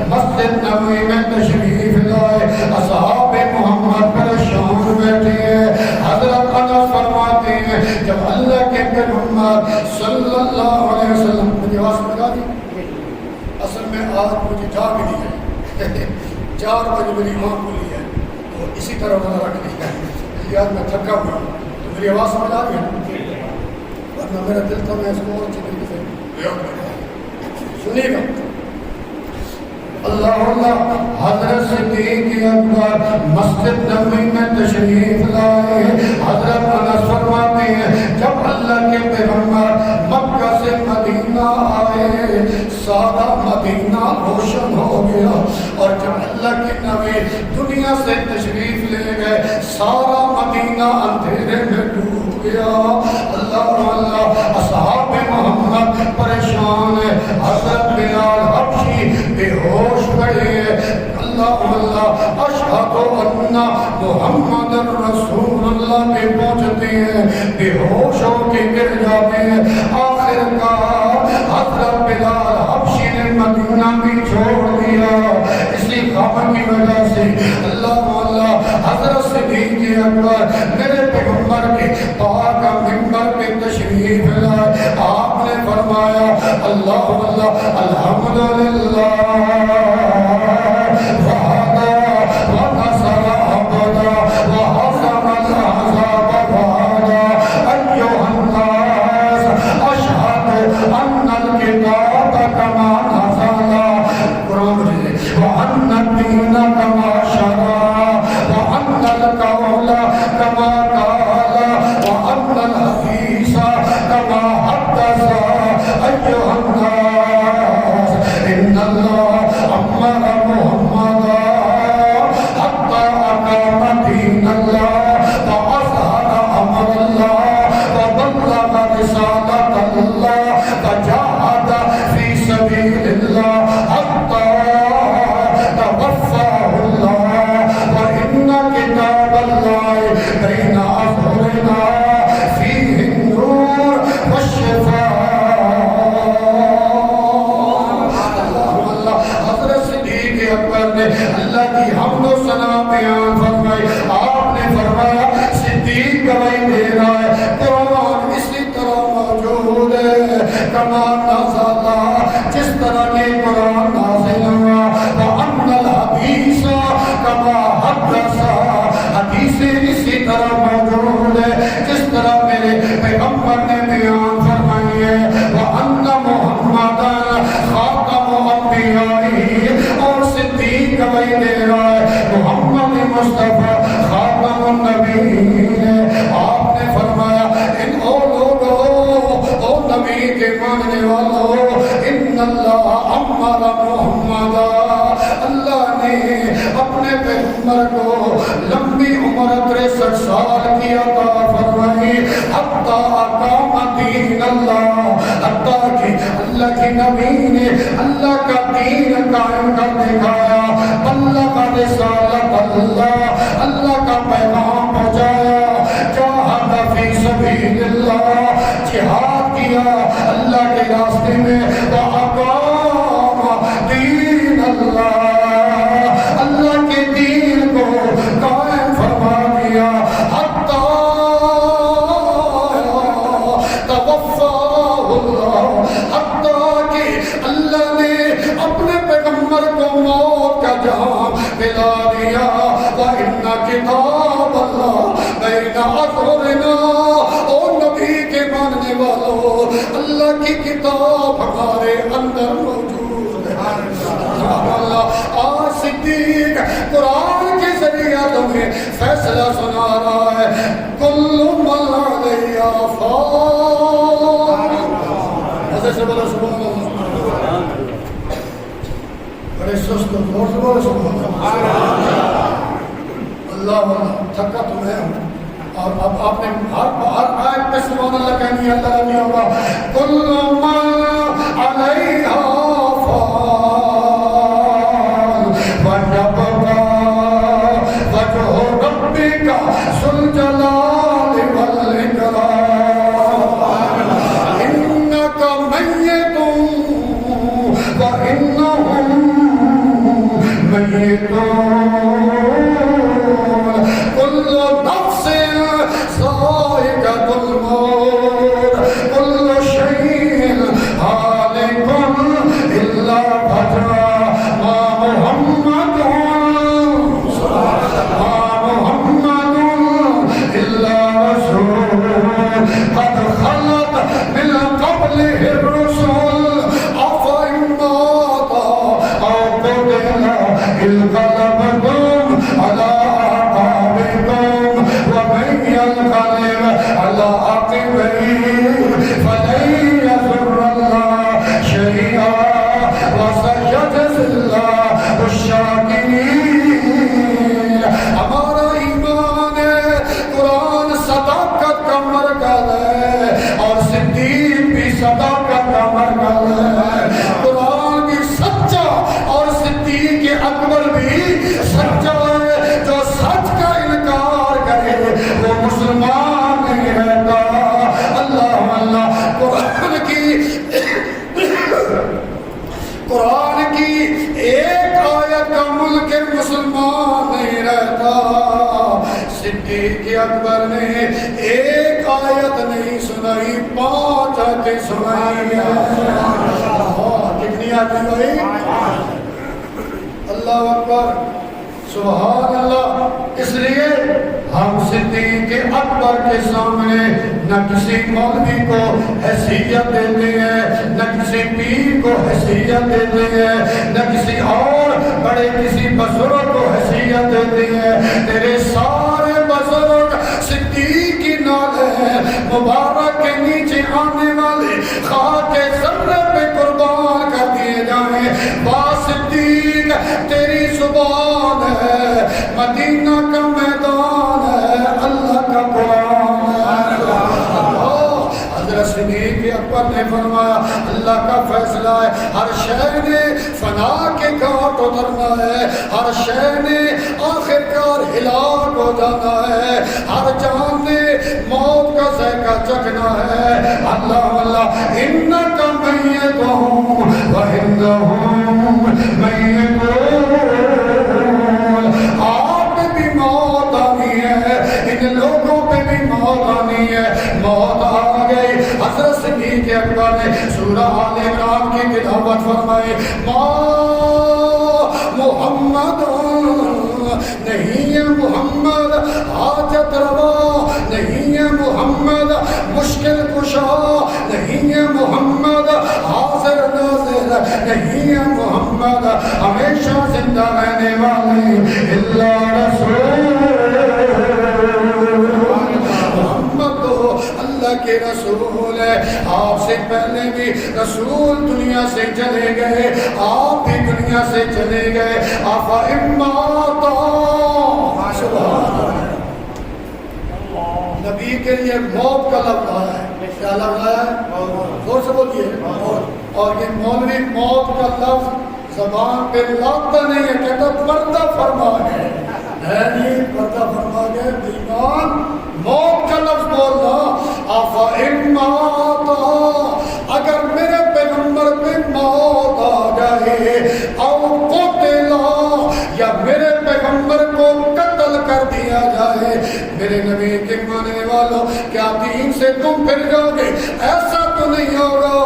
مسجد نبوی میں تشریف لائے، اصحاب محمد پریشان بیٹھے ہیں. حضرت انس فرماتے ہیں جب اللہ کے پیغمبر صلی اللہ علیہ وسلم، مجھے آواز لگا دی، اصل میں آج مجھے جاگ نہیں ہے 4 بجے میری آنکھ کھلی ہے تو اسی طرح نظر رکھ لی ہے، یاد میں تھکا ہوا تو میری آواز سمجھ آ رہی ہے، ورنہ میرا دل تھا میں اس کو اور اچھی طریقے سے سنیے گا. اللہ اللہ. حضرت صدیق اکبر مسجد نبوی میں تشریف لائے. حضرت انس فرماتے ہیں جب اللہ کے پیغمبر مکہ سے مدینہ آئے سارا مدینہ روشن ہو گیا، اور جب اللہ کے نبی دنیا سے تشریف لے گئے، سارا مدینہ اندھیرے میں ڈوب گیا۔ اللہ اللہ، اصحاب محمد پریشان ہے، حضرت بلال حبشی بے ہوش پڑے ہیں۔ اللہ اللہ، اشہد ان محمد رسول اللہ پہ پہنچتے ہیں، بے ہوش ہو کے گر جاتے ہیں۔ آخر کار حضرت بلال حبشی نے مدینہ بھی چھوڑ دیا۔ اسی غم کی وجہ سے اللہ اللہ حضرت صدیق اکبر میرے پیغمبر کے پاک منبر پہ تشریف لائے۔ آپ نے فرمایا اللہ اللہ الحمدللہ لمبی عمر 63 سال کی عطا فرمائی، حتی اقام دین اللہ، حتی کہ اللہ کی نبی نے اللہ کا دین قائم کر دکھایا، بلغ رسالت اللہ، اللہ کا پیغام پہنچایا، جاہد فی سبیل اللہ، جہاد کیا اللہ کے راستے میں، وَأَقَامَ دین اللہ، اللہ کے دین کو قائم فرما دیا، حتی توفاہ اللہ، حتی کہ اللہ نے اپنے پیغمبر کو موت کا جام دلا دیا، وَإِنَّ كِتَابَ اللَّهِ بَيْنَ أَظْهُرِنَا، او نبی کے ماننے والوں، اللہ کی کتاب ہمارے اندر موجود ہے۔ آج صدیق قرآن کے ذریعہ تمہیں فیصلہ سنا رہا ہے، کل من علیہ فان، ایسے سے بولو سبحان اللہ، بڑے سست زور سے بولو سبحان اللہ، اللہ تھکا تمہیں ہوں، اور اب آپ نے ہر آیت پہ سبحان اللہ کہنی ہے، اللہ نہیں ہوگا، کل من علیہ الجلال والإكرام إنك ميت وإنهم ميتون كل نفس ذائقة الموت كل شيء هالك إلا وجهه ما محمد قد خلت من قبله الرسل أفإن مات أو قتل انقلبتم على أعقابكم ومن ينقلب على عقبيه فلن يضر الله شيئا وسيجزي الله الشاكرين ایک آیت کا ملک مسلمان نہیں رہتا۔ صدیق اکبر نے ایک آیت نہیں سنائی، 5 آیتیں سنائی۔ کتنی آتی بھائی؟ اللہ اکبر، سبحان اللہ۔ اس لیے ہم صدیق اکبر کے سامنے نہ کسی مولوی کو حیثیت دیتے ہیں، نہ کسی پیر کو حیثیت دیتے ہیں، نہ کسی اور بڑے کسی بزرگ کو حیثیت دیتے ہیں۔ تیرے سارے بزرگ صدیق کی نال ہیں، مبارک کے نیچے آنے والے خاک ذرے پہ قربان کر دیے جائیں۔ با صدیق تیری زبان ہے، مدینہ کا میدان ہے، اللہ کا قرآن ہے۔ حضرت صدیق اکبر نے فرمایا اللہ کا فیصلہ ہے، ہر شے نے فنا کے گھاٹ اترنا ہے، ہر شے نے آخر کار ہلاک ہو جانا ہے، ہر جان نے موت کا ذائقہ چکھنا ہے۔ اللہ اللہ انک میت وانہم میتون، آپ پہ بھی موت آنی ہے، ان لوگوں پہ بھی موت آنی ہے۔ موت آ گئی، حضرت صدیق اکبر نے سورہ آل عمران کی تلاوت فرمائی۔ محمد نہیں ہے محمد حاجت روا، نہیں ہے محمد مشکل کشا، نہیں ہے محمد حاضر ناظر، نہیں ہے محمد ہمیشہ زندہ رہنے والے، اللہ رسول محمد تو اللہ کے رسول ہے۔ آپ سے پہلے بھی رسول دنیا سے چلے گئے، آپ بھی دنیا سے چلے گئے۔ نبی کے لیے موت کا لفظ آیا ہے، کیا لفظ آیا ہے؟ زور سے بولیے۔ اور یہ مولوی موت کا لفظ زبان پہ لاتا نہیں ہے، کہتا پردہ فرما گئے، نہیں پردہ فرما گئے بیمان۔ موت کا لفظ بولنا اگر میرے پیغمبر پہ موت آ جائے، او قتلا، یا میرے پیغمبر کو قتل کر دیا جائے، میرے نبی کے ماننے والوں کیا دین سے تم پھر جاؤ گے؟ ایسا تو نہیں ہوگا،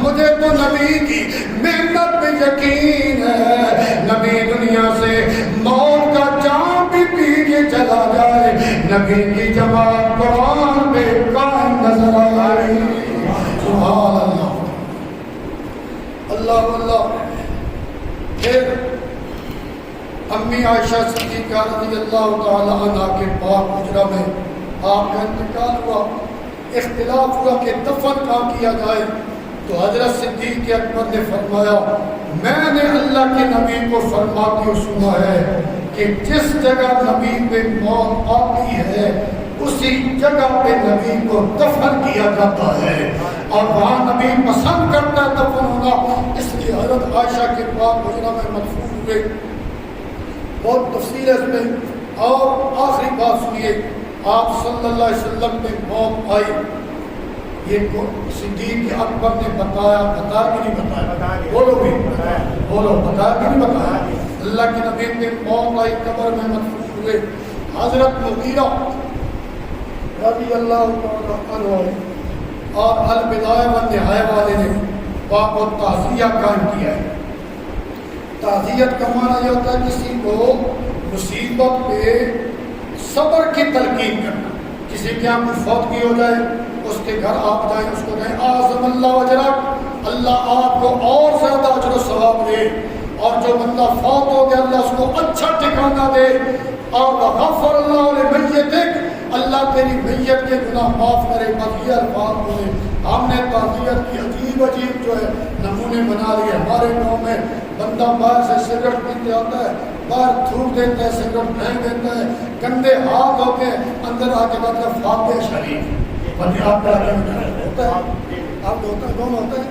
مجھے تو نبی کی محنت پہ یقین ہے۔ نبی دنیا سے موت کا جام بھی پی کے چلا جائے، نبی کی جماعت قرآن پہ قائم نظر آئی۔ سبحان اللہ، اللہ اللہ۔ پھر امی عائشہ صدیقہ رضی اللہ تعالی عنہ کے پاک حجرہ میں آپ کا انتقال ہوا، اختلاف ہوا کہ دفن کہاں کیا جائے، تو حضرت صدیق اکبر نے فرمایا میں نے اللہ کے نبی کو فرماتے سنا ہے کہ جس جگہ نبی پہ موت آتی ہے اسی جگہ پہ نبی کو دفن کیا جاتا ہے، اور وہاں نبی پسند کرتا ہے دفن ہونا، اس لیے حضرت عائشہ کے پاک حجرہ میں مدفون ہوئے۔ بہت تفصیل ہے اس میں۔ اور آخری بات سنیے، آپ صلی اللہ علیہ وسلم پہ موت آئی، یہ صدیق اکبر نے بتایا کہ نہیں بتایا؟ بولو بھی، بولو بتایا کہ نہیں بتایا؟ اللہ کے نبی پہ موت آئی، قبر میں مدفون ہوئے۔ حضرت مغیرہ رضی اللہ عنہ اور البدایہ والنہایہ والے نے باب و تعزیہ قائم کیا ہے۔ تعزیت کا معنی یہ ہوتا ہے کسی کو مصیبت پہ صبر کی تلقین کرنا۔ کسی کے یہاں کوئی فوتگی ہو جائے، اس کے گھر آپ جائیں، اس کو کہیں اعظم اللہ اجرک، اللہ آپ کو اور زیادہ اجر و ثواب دے، اور جو بندہ فوت ہو گیا اللہ اس کو اچھا ٹھکانہ دے، اور غفر اللہ لمیتک، اللہ تیری میت کے گناہ معاف کرے۔ بقیہ الفاظ بولے۔ ہم نے تعزیت کی عجیب عجیب جو ہے نمونے بنا لیے۔ ہمارے گاؤں میں بندہ باہر سے سگریٹ پیتے آتا ہے، باہر تھوک دیتا ہے، سگریٹ پھینک دیتا ہے، گندے ہاتھ ہوتے ہیں، اندر آ کے بعد فاتح شریف بندے آپ کا ہوتا ہے، آپ ہوتا ہے، دونوں ہوتا ہے،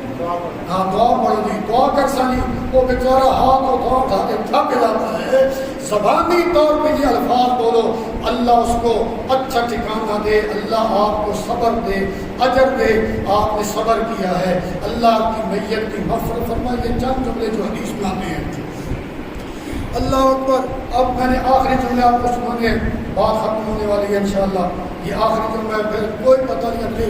ہاں دعا پڑھو گی، دعا کر سانی، وہ بیچارہ ہاتھ اٹھا کے تھک جاتا ہے، زبانی طور پہ یہ الفاظ بولو، اللہ اس کو اچھا ٹھکانہ دے، اللہ آپ کو صبر دے، اجر دے، آپ نے صبر کیا ہے، اللہ آپ کی میت کی مغفرت فرمائے۔ یہ چند جملے جو حدیث میں آتے ہیں۔ اللہ اکبر۔ اب میں نے آخری جملے آپ کو سنانے ہیں، بات ختم ہونے والی ہے انشاءاللہ۔ یہ آخری جملہ ہے، پھر کوئی پتہ نہیں اپنی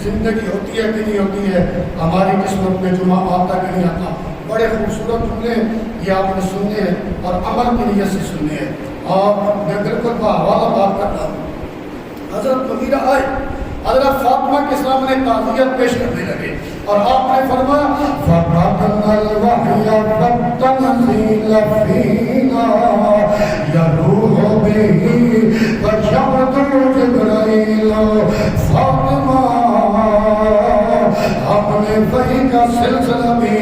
زندگی ہوتی ہے کہ نہیں ہوتی ہے، ہماری قسمت میں جمعہ آتا کہ نہیں آتا۔ بڑے خوبصورت جملے یہ آپ نے سننے ہیں اور عمل کی نیت سے سننے ہیں، اور میں بالکل بحوالہ بات کر رہا ہوں۔ حضرت مغیرہ آئے، حضرت فاطمہ کے سامنے تعزیت پیش کرنے لگے اور آپ نے فرمایا فَبَعْثَنَا الْوَحْيَ وَالتَّنزِيلَ فِينَا يَرُوحُ بِهِ فَشَمْسُ جِبْرَائِيلُ فاطمہ، ہم نے وحی کا سلسلہ بھی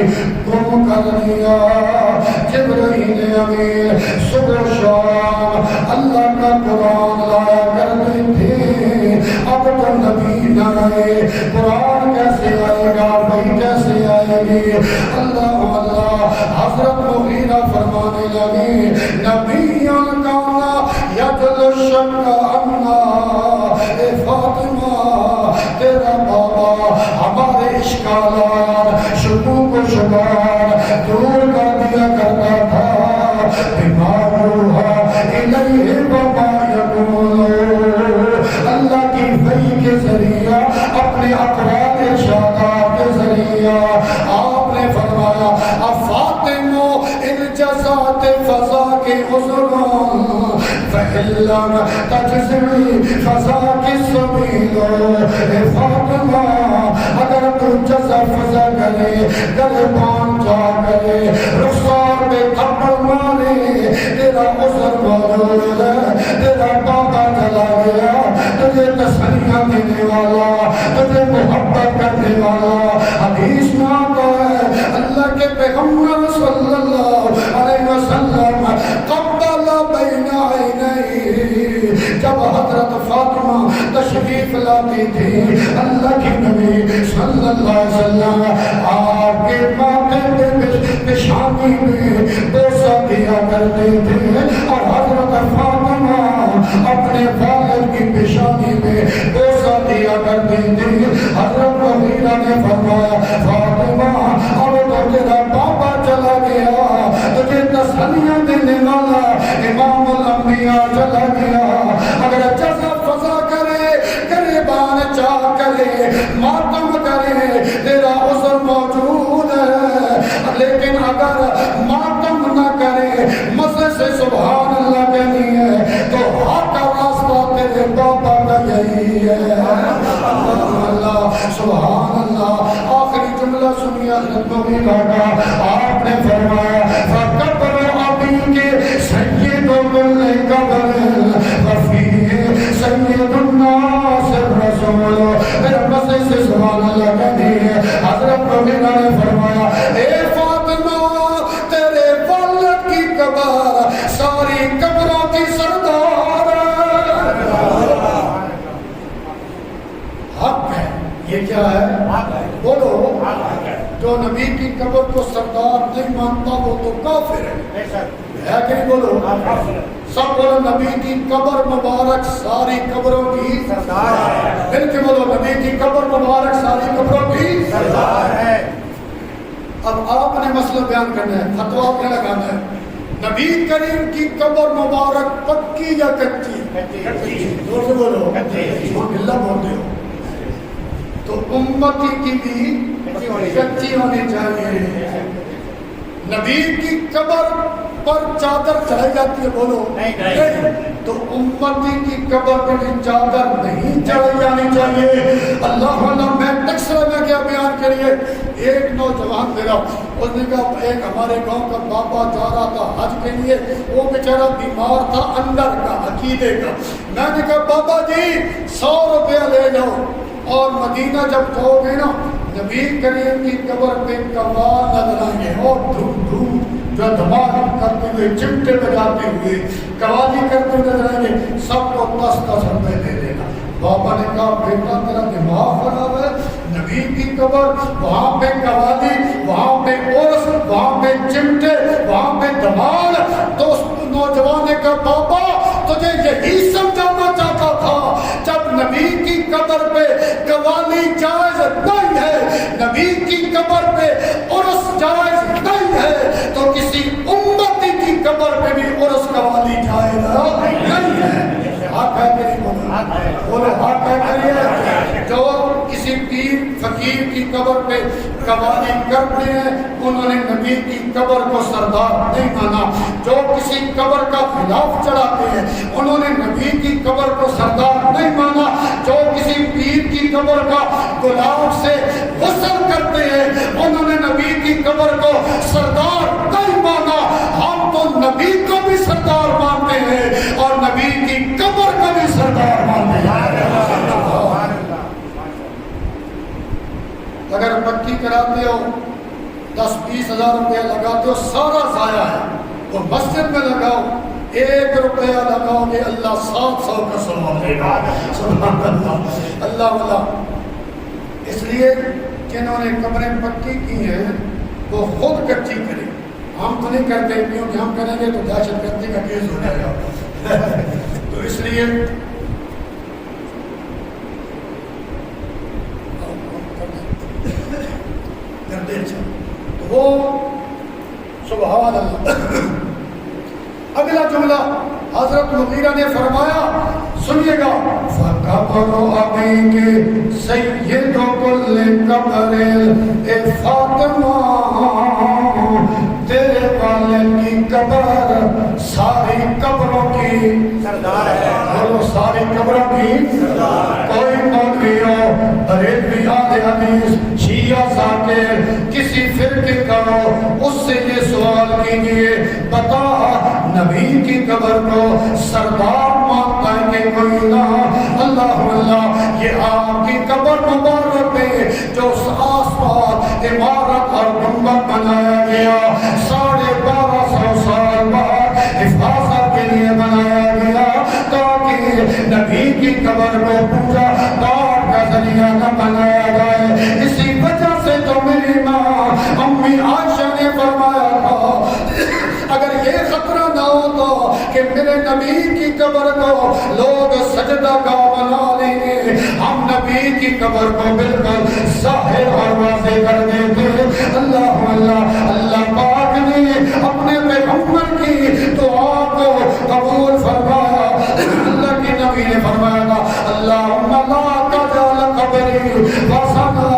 گم کر دیا۔ جبرائیل امین صبح و شام اللہ کا قرآن لایا کرتے تھے، اب تو نبی نہ آئے، قرآن کیسے آئے گا، وحی کیسے آئے گی؟ اللہ اللہ۔ حضرت مغیرہ فرمانے لگے نبیان کانا یدل الشک عنا، اے فاطمہ تیرا بابا ہمارے اشکالات، شکوک و شبہات دور کر دیا کرتا تھا۔ بیمار روحا الیہ وما یقول، اللہ کی وحی کے ذریعہ، اپنے اقوال ارشادات کے ذریعہ آپ نے فرمایا فاطمہ ان جزات فضا کے عذران فَإِلَّمْ تَجْزِمِ فَضَا کی سبیل، اے فاطمہ اگر تو جزا فضا کرے، گلبان جا کرے، رخسار پہ تھپڑ مارے، تیرا عذر موجود ہے، تیرا بابا چلا گیا، تجھے تسلیاں دینے والا، تجھے محبت کرنے والا۔ حدیث میں آتا ہے اللہ کے پیغمبر صلی اللہ علیہ وسلم قبل بین عینیہ، جب حضرت فاطمہ تشریف لاتی تھی اللہ کی نبی صلی اللہ علیہ وسلم آپ کے ماتھے پہ پیشانی میں بوسہ دیا کرتے تھے، اور حضرت فاطمہ اپنے والد کی پیشانی میں بوسہ دیا کرتے تھے۔ حضرت مغیرہ نے فرمایا فاطمہ اب تو تیرا بابا چلا گیا، تجھے تسلیاں دینے والا امام الانبیاء چلا گیا، اگر جزا فضا کرے، گریبان چاہ کرے، ماتم کرے، تیرا عذر موجود ہے، لیکن اگر ماتم نہ کرے، مزے سے سبحان اللہ کہنی ہے، تو حق کا راستہ تیرے بابا کا یہی ہے۔ اللہ سبحان اللہ۔ آخری جملہ سنیے حضرت مغیرہ کا، آپ نے فرمایا فَقَبْرُ أَبِيكِ سَيِّدُ كُلِّ قَبْرٍ وَفِيهِ سَيِّدُ النَّاسِ الرَّسُولُ، میرے مسئلے سے سبحان اللہ کہنی ہے۔ حضرت مغیرہ نے فرمایا اے فاطمہ تیرے والد کی قبر ساری قبروں کی سردار ہے۔ حق ہے، یہ کیا ہے؟ بولو، جو نبی کی قبر کو سردار نہیں مانتا وہ تو کافر ہے کہ نہیں؟ بولو سب بولو نبی کی قبر مبارک ساری قبروں کی سردار ہے۔ مل کے بولو نبی کی قبر مبارک ساری قبروں کی سردار ہے۔ اب آپ نے مسئلہ بیان کرنا ہے، فتویٰ کیا لگانا ہے؟ نبی کریم کی قبر مبارک پکی یا کچی؟ زور سے بولو، اللہ بولتے ہو تو امتی کی بھی کچی ہونی چاہیے۔ نبی کی قبر پر چادر چڑھائی جاتی ہے، بولو نہیں، تو امتی کی قبر پر بھی چادر نہیں چڑھائی جانی چاہیے۔ اللہ اللہ میں ٹیکسر میں کیا بیان کریے، ایک نوجوان میرا، اس نے کہا ایک ہمارے گاؤں کا بابا جا رہا تھا حج کے لیے، وہ بیچارہ بیمار تھا اندر کا، عقیدے کا۔ میں نے کہا بابا جی 100 روپیہ لے جاؤ، اور مدینہ جب جاؤ گے نا نبی کریم کی قبر پہ قوال نظر آئیں گے، اور دھوم دھوم جو دھمال کرتے ہوئے چمٹے بجاتے ہوئے قوالی کرتے ہوئے نظر آئیں گے، سب کو 10 روپے دے دینا۔ بابا نے کہا بیٹا تیرا دماغ خراب ہے، نبی کی قبر وہاں پہ قوالی، وہاں پہ عرس، وہاں پہ چمٹے، وہاں پہ دھمال، تو یہی سمجھانا چاہتا تھا جب نبی کی قبر پہ قوالی جائز نہیں ہے، نبی کی قبر پہ عرس جائز نہیں ہے، تو کسی امتی کی قبر پہ بھی عرس قوالی جائز نہیں ہے۔ حق ہے کہ نہیں بولو، حق ہے کہ نہیں؟ جو کسی پیر فقیر کی قبر پہ قوالی کرتے ہیں انہوں نے نبی کی قبر کو سردار نہیں مانا، جو کسی قبر کا خلاف چڑھاتے ہیں انہوں نے نبی کی قبر کو سردار نہیں مانا، جو کسی پیر کی قبر کا گلاب سے غسل کرتے ہیں انہوں نے نبی کی قبر کو سردار نہیں مانا۔ ہم تو نبی کو بھی سردار مانتے ہیں اور نبی کی قبر کو بھی سردار مانتے ہیں۔ اگر پکی کراتے ہو 10-20 ہزار روپیہ لگاتے ہو سارا ضائع ہے، وہ مسجد میں لگاؤ 1 روپیہ لگاؤ گے اللہ 700 کا ثواب دے گا۔ سبحان اللہ، اللہ والا۔ اس لیے جنہوں نے قبریں پکی کی ہیں وہ خود کچی کریں، ہم تو نہیں کرتے کیونکہ ہم کریں گے تو دہشت گردی کا کیس ہو جائے گا۔ تو اس لیے وہ سبحان اللہ۔ اگلا جملہ حضرت مغیرہ نے فرمایا، سنیے گا، فَقَبْرُ أَبِيكِ سَيِّدُ كُلِّ قَبْرٍ، اے فاطمہ تیرے والد کی قبر ساری قبروں کی سردار ہے، بولو ساری قبروں کی سردار۔ کوئی مولوی ہو، بریلوی اہل حدیث، شیعہ ذاکر، کسی فرقے کا ہو، اس سے یہ سوال کیجئے، بتا نبی کی قبر کو سردار مانتا ہے کہ کوئی نہ؟ اللہ اللہ، یہ آپ کی قبر مبارک ہے جو اس آس پاس عمارت اور گنبد بنایا گیا 1250 سال بعد حفاظت کے لیے بنایا گیا تاکہ نبی کی قبر کو پوجا پاٹ کا ذریعہ نہ بنایا جائے۔ اسی وجہ سے تو میری ماں امی عائشہ نے فرمایا تھا اگر یہ خطرہ نہ ہوتا کہ میرے نبی کی قبر کو لوگ سجدہ گاہ بنا لیں گے، ہم نبی کی قبر کو بالکل ظاہر اور واضح کر دیتے۔ اللہ اللہ، اللہ پاک نے اپنے پیغمبر کی دعا کو قبول فرمایا۔ اللہ کی نبی نے فرمایا تھا اللہم لا تجعل قبری وثنا،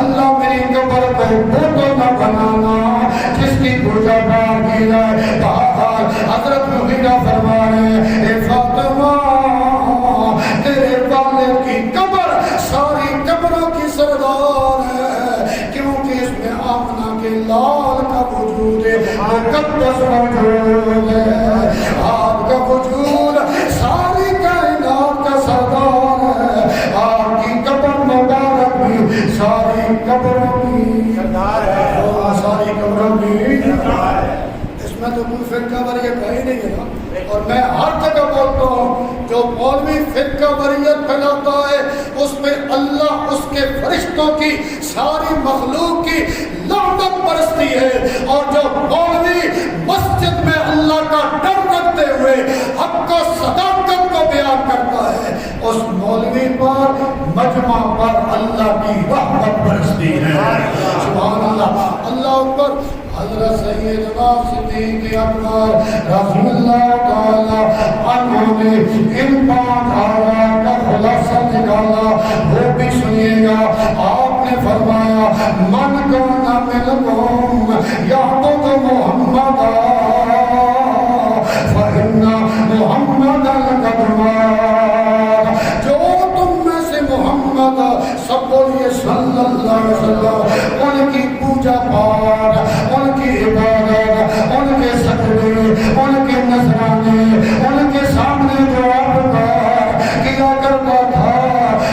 اللہ میری قبر کو بت نہ بنانا جس کی پوجا پاٹ کی جائے۔ حضرت مغیرہ فرمائے، اے فاطمہ تیرے والد کی قبر ساری قبروں کی سردار ہے، کیونکہ اس میں آمنہ کے لال کا وجود ہے، مقدس وجود ہے، آپ کا وجود ساری کائنات کا سردار ہے، آپ کی قبر مبارک بھی ساری قبروں کی سردار ہے، ساری قبروں کی سردار ہے۔ اس میں تو کوئی فرقہ وریت ہے ہی نہیں ہے نا، اور میں ہر جگہ بولتا ہوں جو مولوی فرقہ وریت پھیلاتا ہے اس میں اللہ اس کے فرشتوں کی ساری مخلوق کی لعنت برستی ہے، اور جو مولوی مسجد میں اللہ کا ڈر رکھتے ہوئے حق و صداقت کو بیان کرتا ہے اس مولوی پر مجمع پر اللہ کی رحمت برستی ہے۔ سبحان اللہ، اللہ اکبر۔ حضرت سیدنا صدیق اکبر رضی اللہ تعالی عنہ نے ان 5 آیات کا خلاصہ نکالا، وہ بھی سنیے گا۔ آپ نے فرمایا من کان منکم یعبد محمدا فإن محمدا قد مات، جو تم میں سے محمد سب بولیے صلی اللہ علیہ وسلم ان کی پوجا پاٹ، ان کی عبادت، ان کے سجدے، ان کے نذرانے، ان کے سامنے جو آپ کیا کرتا تھا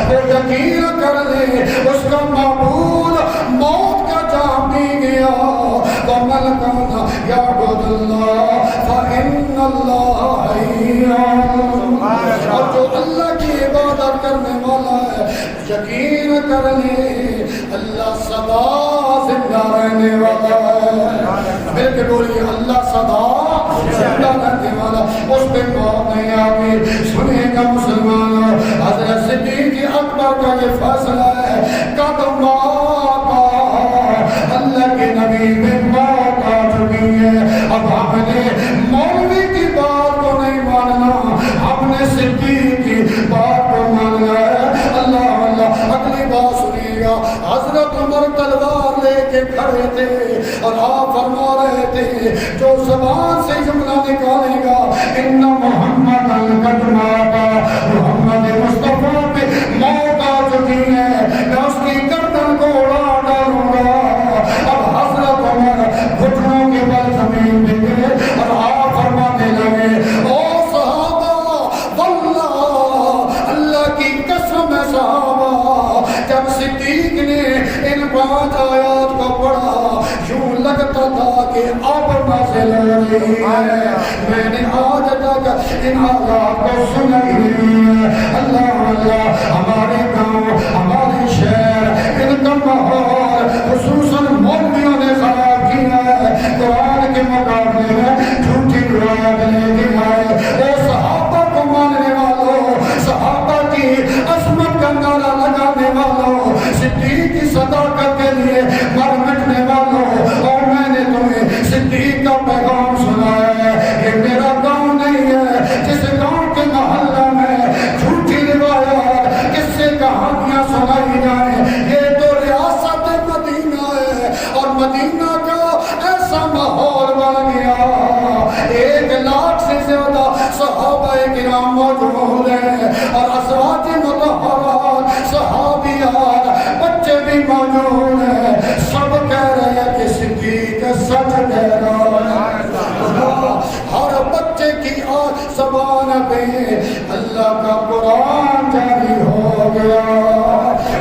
وہ یقین کر لے اس کا معبود موت کا جام بھی گیا۔ وَمَنْ كَانَ يَعْبُدُ اللَّهَ فَإِنَّ اللَّهَ حَيٌّ، اور جو اللہ کی عبادت کرنے والا ہے یقین کر لے اللہ سدا زندہ رہنے والا ہے۔ مل کے بولیے اللہ سدا زندہ رہنے والا، اس پہ موت نہیں آتی۔ سنیے گا مسلمانوں، حضرت صدیق اکبر کا یہ فیصلہ ہے، قدم موت اللہ کے نبی میں موت آ چکی ہے۔ اب ہم نے مولوی کی بات کو نہیں ماننا، ہم نے صدیق کی بات کو ماننا ہے۔ اللہ اللہ، اگلی بات سنیے گا، حضرت عمر تلوار لے کے کھڑے تھے اور آپ فرما رہے تھے، جو زبان سے جملہ نکالے گا ان محمد قد مات، محمد مصطفیٰ پہ موت آ چکی ہے، میں اس کی گردن کو اڑا ڈالوں گا۔ اب حضرت عمر گھٹنوں کے بل زمین پہ گئے اور آپ فرمانے لگے، او صحابہ، واللہ اللہ کی قسم ہے صحابہ، جب صدیق نے ان 5 آیات کو پڑھا یوں لگتا تھا کہ اب نازل ہو رہی ہے۔ میں نے آج تک ان آیات کو سنا ہی نہیں ہے۔ اللہ اللہ، ہمارے گاؤں، ہمارے شہر، ان کا ماحول خصوصاً مولویوں نے خراب کیا ہے، قرآن کے مقابلے میں جھوٹی روایت لے کے آئے۔ اے صحابہ کو ماننے والوں، صحابہ کی عظمت کا نعرہ لگانے والوں، صدیق کی صداقت کے لیے مر مٹنے والوں، اور میں نے تمہیں صدیق کا پیغام سنایا ہے۔ یہ میرا گاؤں نہیں ہے جس گاؤں کے محلہ میں جھوٹی روایات، کس سے کہانیاں سنائی جائیں۔ یہ تو ریاست مدینہ ہے اور مدینہ کا ایسا ماحول بن گیا، 1 لاکھ سے زیادہ صحابہ کرام موجود ہیں اور ازواج مطہرات، صحابیات، بچے بھی موجود ہیں، سب کہہ رہے ہیں کہ صدیق سچ کہہ رہا ہے۔ ہر بچے کی زبان پہ اللہ کا قرآن جاری ہو گیا،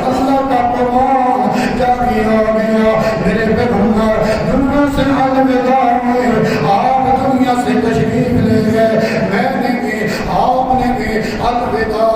اللہ کا قرآن جاری ہو گیا۔ میرے پیغمبر دنیا سے الوداع ہوئے، آپ دنیا سے تشریف لے گئے، میں نے بھی، آپ نے بھی الوداع